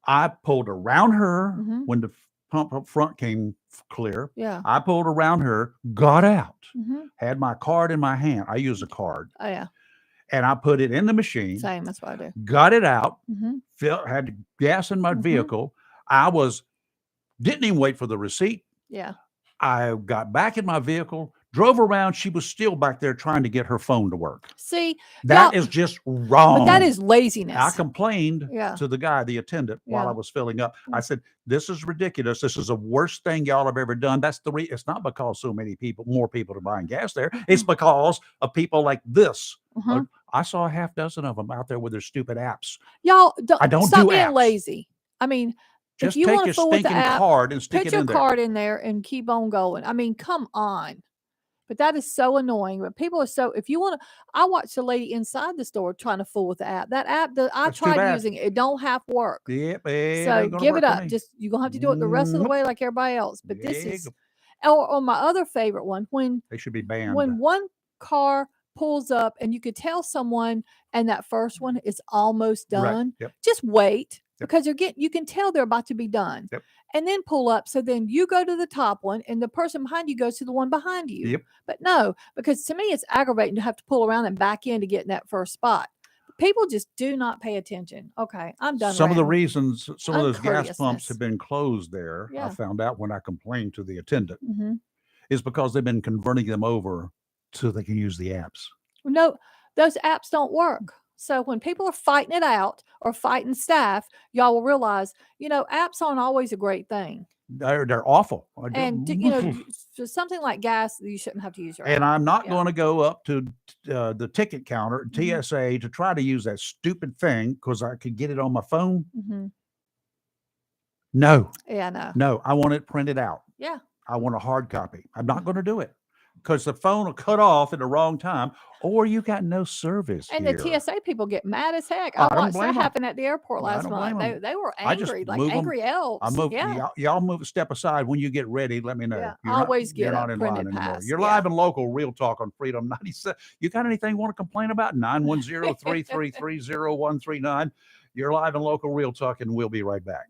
I pulled around her Mhm. when the pump up front came clear. Yeah. I pulled around her, got out, Mm-hmm. had my card in my hand. I use a card, Oh yeah. and I put it in the machine, Same. That's what I do. got it out, Mm-hmm. had gas in my Mhm. vehicle. Didn't even wait for the receipt. Yeah. I got back in my vehicle, drove around. She was still back there trying to get her phone to work. See, That y'all- is just wrong. But that is laziness. I complained Yeah. to the guy, the attendant, while Yeah. I was filling up. I said, "This is ridiculous. This is the worst thing y'all have ever done." That's it's not because so many more people are buying gas there. It's because of people like this. Uh-huh. I saw a half dozen of them out there with their stupid apps. Y'all I don't stop do being apps. lazy. I mean, Just if you take want your to fool with the stinking app, card and stick put it your in there. card in there and keep on going. I mean, come on. But that is so annoying. But people are so. If you want to, I watched a lady inside the store trying to fool with the app. That app, I That's too tried bad. using it. It don't half work. Yep, it So ain't gonna give work it for up. me. Just you're gonna have to do it the rest of the Nope. way like everybody else. But this Yeah, is, or my other favorite one when they should be banned. one car pulls up and you could tell someone and that first one is almost Right. done. Yep. Just wait Yep. because you can tell they're about to be done. Yep. And then pull up. So then you go to the top one and the person behind you goes to the one behind you. Yep. But no, because to me it's aggravating to have to pull around and back in to get in that first spot. People just do not pay attention. Okay, I'm done. Some of the ranting. reasons some of those gas pumps Uncourteousness. have been closed there, I Yeah. found out when I complained to the attendant, Mhm. is because they've been converting them over so they can use the apps. No, those apps don't work. So when people are fighting it out or fighting staff, y'all will realize, apps aren't always a great thing. They're awful. And for something like gas, you shouldn't have to use your And app. I'm not Yeah. going to go up to the ticket counter, Mhm. TSA, to try to use that stupid thing because I could get it on my phone. Mhm. No, Yeah, no. no, I want it printed out. Yeah. I want a hard copy. I'm not going to do it because the phone will cut off at the wrong time or you got no service And here. the TSA people get mad as heck. I I don't watched blame that 'em. happen at the airport I last don't month. blame 'em. They were I just angry, like move 'em. angry elves. I move. Yeah. Y'all move. Step aside when you get ready. Let me know. Yeah, You're always not, get you're a not in line printed anymore. pass. You're Yeah. live and local. Real talk on Freedom 97. You got anything you want to complain about? 910-333-0139. You're live and local. Real talk, and we'll be right back.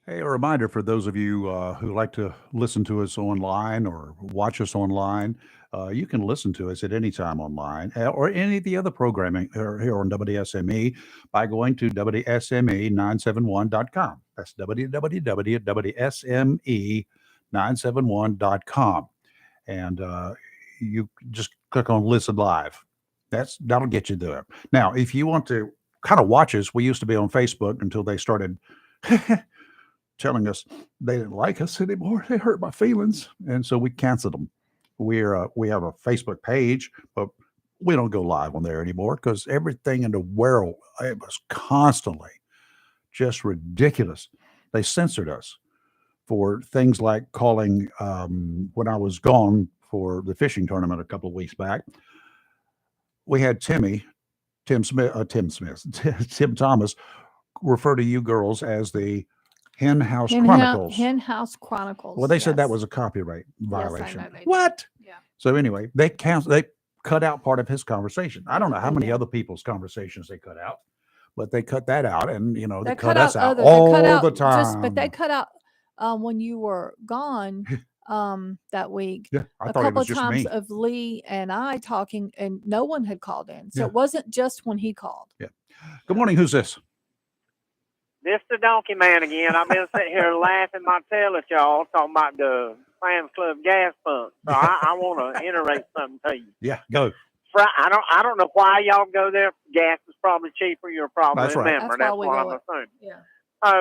Hey, a reminder for those of you who like to listen to us online or watch us online, you can listen to us at any time online or any of the other programming here on WSME by going to WSME971.com. That's www.WSME971.com. And you just click on Listen Live. That'll get you there. Now, if you want to kind of watch us, we used to be on Facebook until they started telling us they didn't like us anymore. They hurt my feelings, and so we canceled them. We have a Facebook page, but we don't go live on there anymore because everything in the world, it was constantly just ridiculous. They censored us for things like calling when I was gone for the fishing tournament a couple of weeks back. We had Tim Thomas refer to you girls as the Hen House Chronicles. Hen House Chronicles. Well, they said that yes. was a copyright violation. Yes, I know they did. What? Yeah. So anyway, they cut out part of his conversation. I don't know how They many did. other people's conversations they cut out, but they cut that out, and they cut cut us out others. all They cut out the time. but they cut out when you were gone that week. Yeah, I a thought it couple was of just times me. of Lee and I talking, and no one had called in, so Yeah. it wasn't just when he called. Yeah. Good morning. Who's this? This the donkey man again. I've been sitting here laughing my tail at y'all talking about the Sam's Club gas pump. So I want to iterate something to you. Yeah, go. I don't know why y'all go there. Gas is probably cheaper. You're probably That's a right. member. That's why That's we what go I'm it. assuming. Yeah.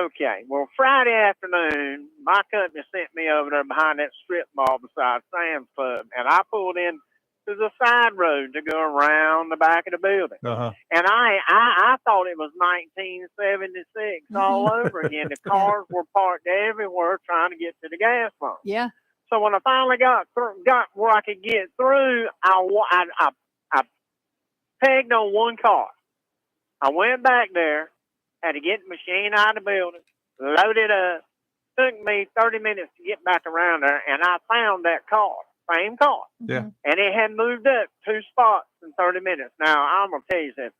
Okay. Well, Friday afternoon, my company sent me over there behind that strip mall beside Sam's Club, and I pulled in to the side road to go around the back of the building. Uh-huh. And I thought it was 1976 all over again. The cars were parked everywhere trying to get to the gas pump. Yeah. So when I finally got where I could get through, I pegged on one car. I went back there, had to get the machine out of the building, load it up. Took me 30 minutes to get back around there, and I found that car, same car. Yeah. And it had moved up 2 spots in 30 minutes. Now, I'm going to tell you something.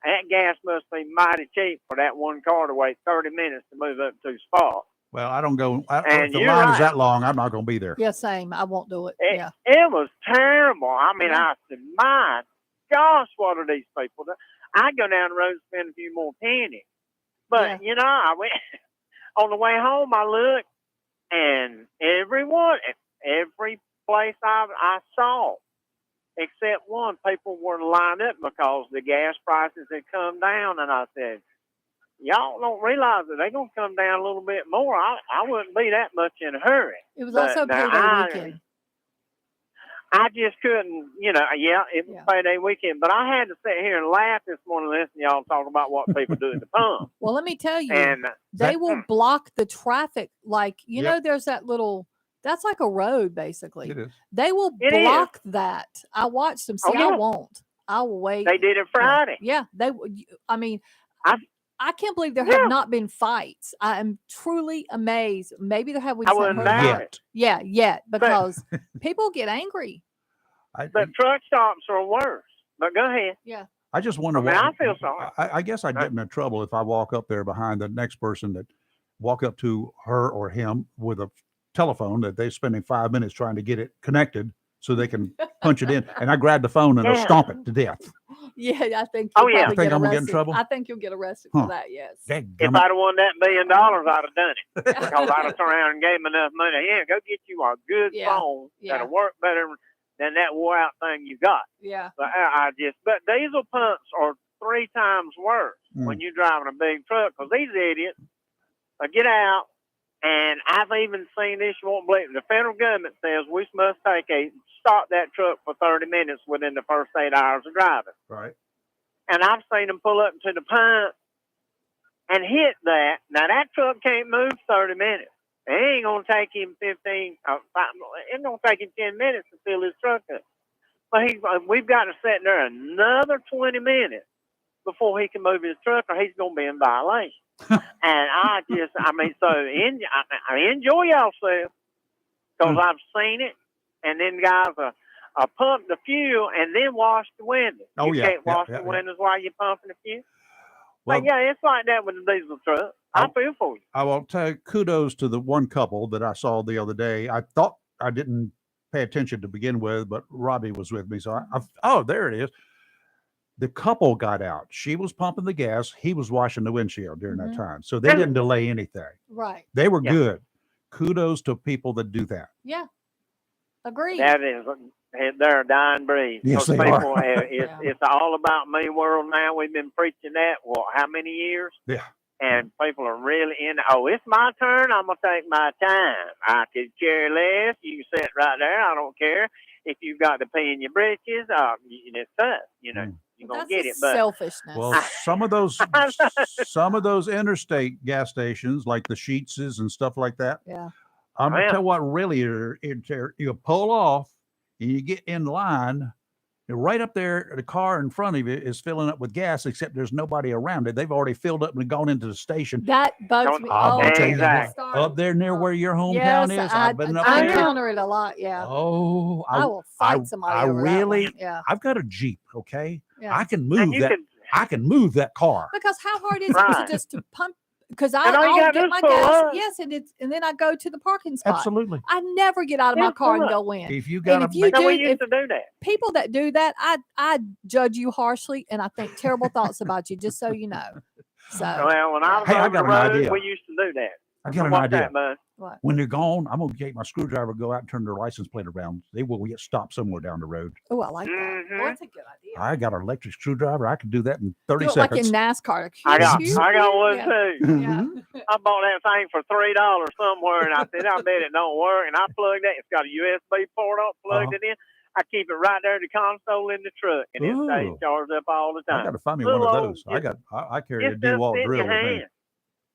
That gas must be mighty cheap for that one car to wait 30 minutes to move up 2 spots. Well, I don't go. If And the you're line is right. that long, I'm not going to be there. Yeah, same. I won't do it. Yeah. It was terrible. I mean, Yeah. I said, my gosh, what are these people doing? I go down the road and spend a few more pennies. But, Yeah. I went on the way home, I looked, and every place I saw, except one, people were lined up because the gas prices had come down. And I said, y'all don't realize that they're going to come down a little bit more. I wouldn't be that much in a hurry. It was But also now payday weekend. I just couldn't, it was payday weekend. But I had to sit here and laugh this morning listening to y'all talk about what people do at the pump. Well, let me tell you, And they will block the traffic. Like, you Yep. know, there's that little, that's like a road, basically. It is. They will It is. block that. I watched them. See, Oh, yeah. I won't. I will wait. they did it Friday. Yeah, they would. I mean, I've- I can't believe there Yeah. have not been fights. I am truly amazed. Maybe there have. We I just haven't wouldn't heard doubt about it. Yeah, yet because people get angry. But truck stops are worse. But go ahead. I just wonder. I mean, I feel sorry. I guess I'd get in trouble if I walk up there behind the next person that walk up to her or him with a telephone that they're spending 5 minutes trying to get it connected so they can punch it in, and I grab the phone and I Yeah. stomp it to death. Yeah, I think. Oh, You'll yeah. probably Think get I'm gonna get in arrested. trouble? I think you'll get arrested Huh. for that. Yes. If Dadgummit. I'd have won that $1 billion, I'd have done it. Because I'd have turned around and gave them enough money. Yeah, go get you a good Yeah. phone Yeah. that'll work better than that wore out thing you got. Yeah. But but diesel pumps are 3 times worse when you're driving a big truck because these idiots get out. And I've even seen this, you won't believe it. The federal government says we must stop that truck for 30 minutes within the first 8 hours of driving. Right. And I've seen them pull up to the pump and hit that. Now, that truck can't move 30 minutes. It ain't going to take him it's going to take him 10 minutes to fill his truck up. But we've got to sit there another 20 minutes before he can move his truck or he's going to be in violation. And enjoy yourself because I've seen it. And then guys pump the fuel and then wash the windows. Oh, you yeah, can't wash yeah, the yeah. windows while you're pumping the fuel. Well, But yeah, it's like that with the diesel truck. I feel for you. I will tell you, kudos to the one couple that I saw the other day. I thought I didn't pay attention to begin with, but Robbie was with me. So oh, there it is. The couple got out. She was pumping the gas. He was washing the windshield during that time. So they didn't delay anything. Right. They were Yeah. good. Kudos to people that do that. Yeah. Agreed. That is, they're a dying breed. Yes, Those they people, are. it's all about me world now. We've been preaching that, how many years? Yeah. And people are really it's my turn. I'm going to take my time. I could care less. You can sit right there. I don't care. If you've got to pee in your britches, it's tough. You're going to get it. But selfishness. Well, some of those interstate gas stations, like the Sheetses and stuff like that. Yeah. I'm gonna tell you what really you pull off and you get in line. And right up there, the car in front of you is filling up with gas, except there's nobody around it. They've already filled up and gone into the station. That bugs me. I'm gonna tell you what, Exactly. up there near where your hometown is. I've been up I there. encounter it a lot. Yeah. Oh, I will fight somebody. I over really, that one. Yeah. I've got a Jeep. Okay, Yeah. I can move that. I can move that car. Because how hard is it Right. to just to pump? Because And all you I'll gotta do get is my pull gas. up. Yes, and then I go to the parking spot. Absolutely. I never get out of my Yeah, car pull and up. go in. If you And got if you No, we do, used if to do that. people that do that, I judge you harshly, and I think terrible thoughts about you. Just so you know. So Well, when I was Hey, I on got the an road, idea. we used to do that. I got an What's idea. that, bud? what? When they're gone, I'm gonna take my screwdriver, go out and turn their license plate around. They will get stopped somewhere down the road. Oh, I like that. Mhm. Well, that's a good idea. I got an electric screwdriver. I can do that in 30 Do it like in seconds. NASCAR. I got Phew, one yeah. too. Mhm. I bought that thing for $3 somewhere, and I said, I bet it don't work. And I plugged it. It's got a USB port on, plugged it in. I keep it right there in the console in the truck, and it stays Ooh. charged up all the I time. got to find me Little one of old- those. I carry a It's just DeWalt fit in drill your with me. hand.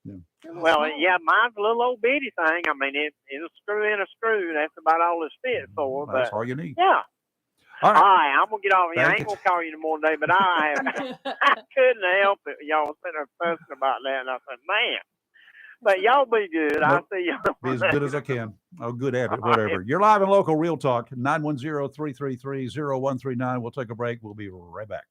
Yeah. Well, yeah, mine's a little old bitty thing. I mean, it'll screw in a screw. That's about all it's fit for. That's But all you need. yeah. All All right. right, I'm gonna get off here. I Thank ain't you. gonna call you no more today, but I couldn't help it. Y'all was sitting there fussing about that, and I said, man. But y'all be good. Nope. I'll see y'all. Be as good as I can. Oh, good at it. All Whatever. right. You're live and local Real Talk, 910-333-0139. We'll take a break. We'll be right back.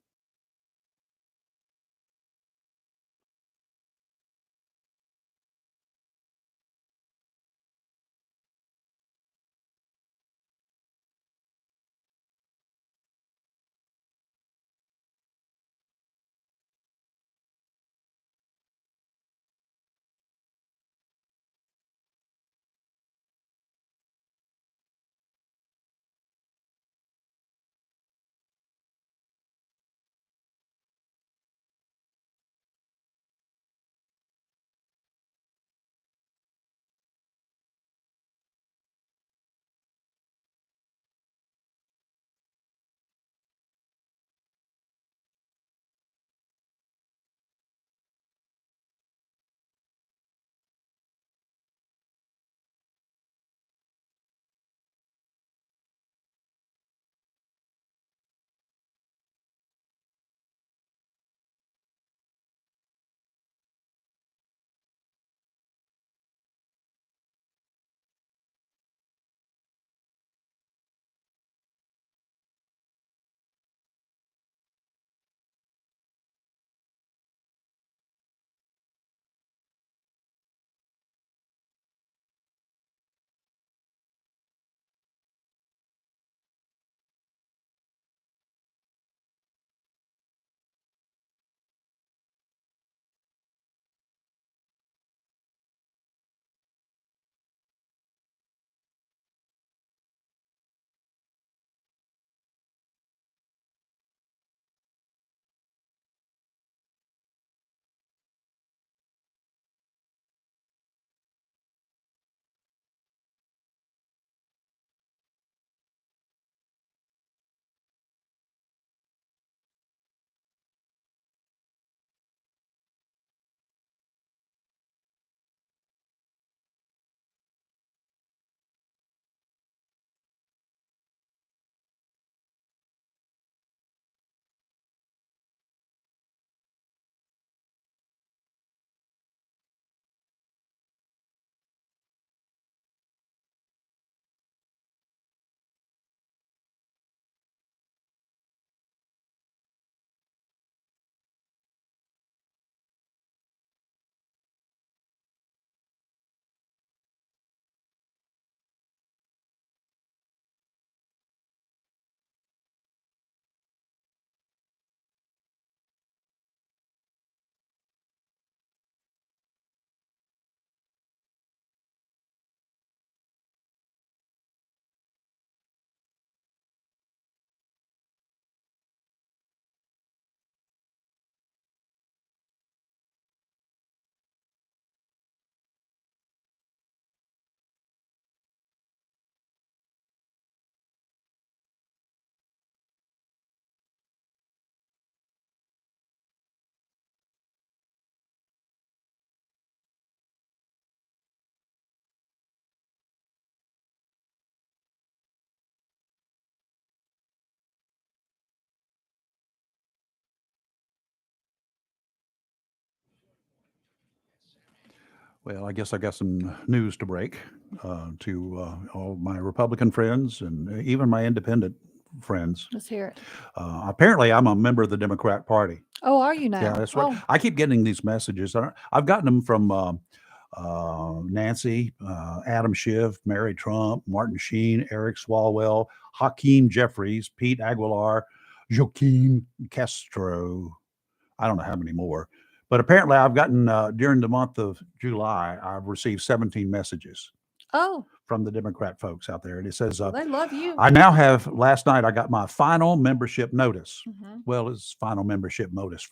Well, I guess I got some news to break to all my Republican friends and even my independent friends. Let's hear it. Apparently, I'm a member of the Democrat Party. Oh, are you now? Yeah, that's right. Oh, I keep getting these messages. I've gotten them from Nancy, Adam Schiff, Mary Trump, Martin Sheen, Eric Swalwell, Hakeem Jeffries, Pete Aguilar, Joaquin Castro. I don't know how many more. But apparently, I've gotten during the month of July, I've received 17 messages oh, from the Democrat folks out there. And it says, well, they love you. I now have, last night, I got my final membership notice. Mhm. Well, it's final membership notice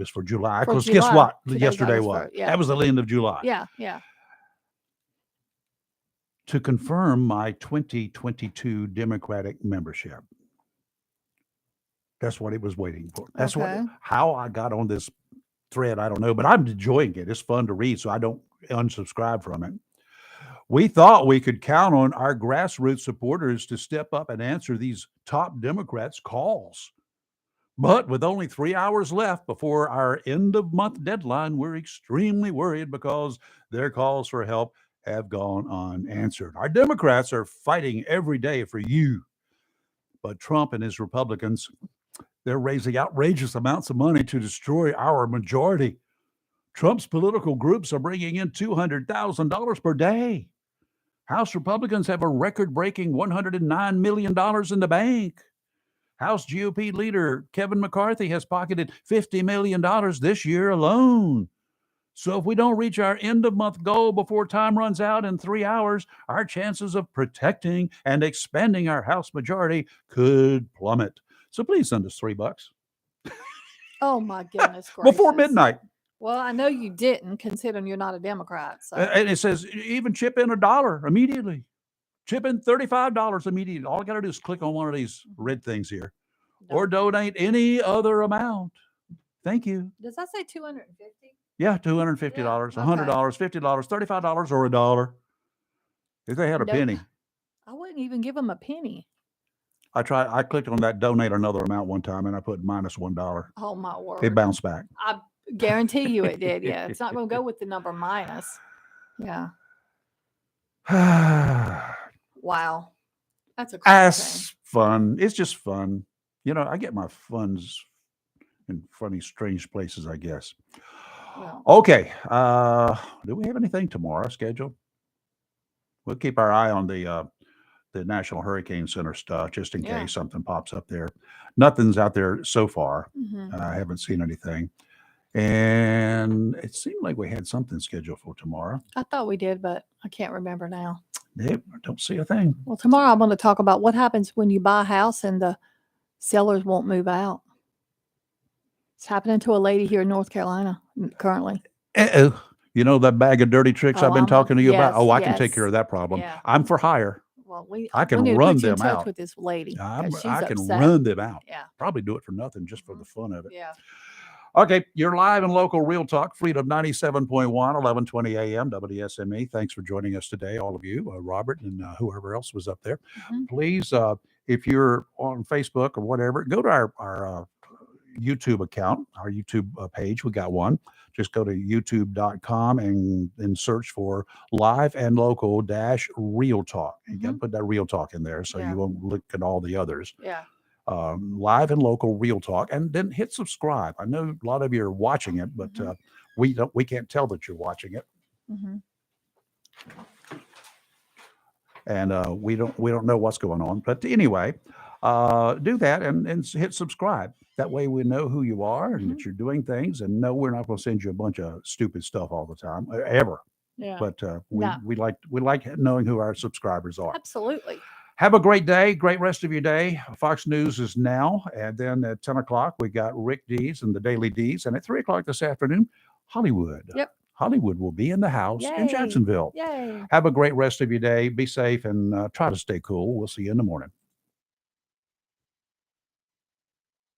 for July. For Because guess July. what? Today Yesterday goes was. for- yeah. That was the end of July. Yeah, yeah. To confirm my 2022 Democratic membership. That's what it was waiting for. That's Okay. how I got on this thread. I don't know, but I'm enjoying it. It's fun to read, so I don't unsubscribe from it. We thought we could count on our grassroots supporters to step up and answer these top Democrats' calls. But with only 3 hours left before our end of month deadline, we're extremely worried because their calls for help have gone unanswered. Our Democrats are fighting every day for you. But Trump and his Republicans, they're raising outrageous amounts of money to destroy our majority. Trump's political groups are bringing in $200,000 per day. House Republicans have a record-breaking $109 million in the bank. House GOP leader Kevin McCarthy has pocketed $50 million this year alone. So if we don't reach our end-of-month goal before time runs out in 3 hours, our chances of protecting and expanding our House majority could plummet. So please send us $3 Oh my goodness gracious. before midnight. Well, I know you didn't, considering you're not a Democrat. So And it says even chip in $1 immediately. Chip in $35 immediately. All I got to do is click on one of these red things here, or donate any other amount. Thank you. does that say 250? Yeah, $250, $100, $50, $35, or $1. If they had a Nope. penny. I wouldn't even give them a penny. I clicked on that donate another amount one time and I put minus $1. Oh my word. It bounced back. I guarantee you it did. Yeah, it's not going to go with the number minus. Yeah. Wow. That's a crazy thing. That's fun. It's just fun. You know, I get my funds in funny, strange places, I guess. Well, Okay. Do we have anything tomorrow scheduled? We'll keep our eye on the National Hurricane Center stuff just in Yeah. case something pops up there. Nothing's out there so far. mhm. I haven't seen anything. And it seemed like we had something scheduled for tomorrow. I thought we did, but I can't remember now. Nope, I don't see a thing. Well, tomorrow I'm going to talk about what happens when you buy a house and the sellers won't move out. It's happening to a lady here in North Carolina currently. Uh-oh. You know that bag of dirty tricks Oh, I've been I'm a- talking to you about? yes, Oh, I can take yes. care of that problem. Yeah. I'm for hire. Well, I can we need to run put you in them touch out. with this lady. 'cause she's I can upset. run them out. Yeah. Probably do it for nothing, just for the fun of it. Yeah. Okay, you're live and local Real Talk, Freedom 97.1, 1120 a.m. WSME. Thanks for joining us today, all of you, Robert and whoever else was up there. Mhm. Please, if you're on Facebook or whatever, go to our YouTube account, our YouTube page. We got one. Just go to youtube.com and search for Live and Local dash Real Talk. You got to put that Real Talk in there so Yeah. you won't look at all the others. Yeah. Live and Local Real Talk, and then hit subscribe. I know a lot of you are watching it, but we can't tell that you're watching it, Mhm. and we don't know what's going on. But anyway, do that and hit subscribe. That way we know who you are and that you're doing things. And no, we're not going to send you a bunch of stupid stuff all the time, ever. Yeah. But No. we like knowing who our subscribers are. Absolutely. Have a great day, great rest of your day. Fox News is now, and then at 10 o'clock, we got Rick Dees and the Daily Dees, and at 3 o'clock this afternoon, Hollywood. Yep. Hollywood will be in the house in Yay. Jacksonville. Yay. Have a great rest of your day. Be safe and try to stay cool. We'll see you in the morning.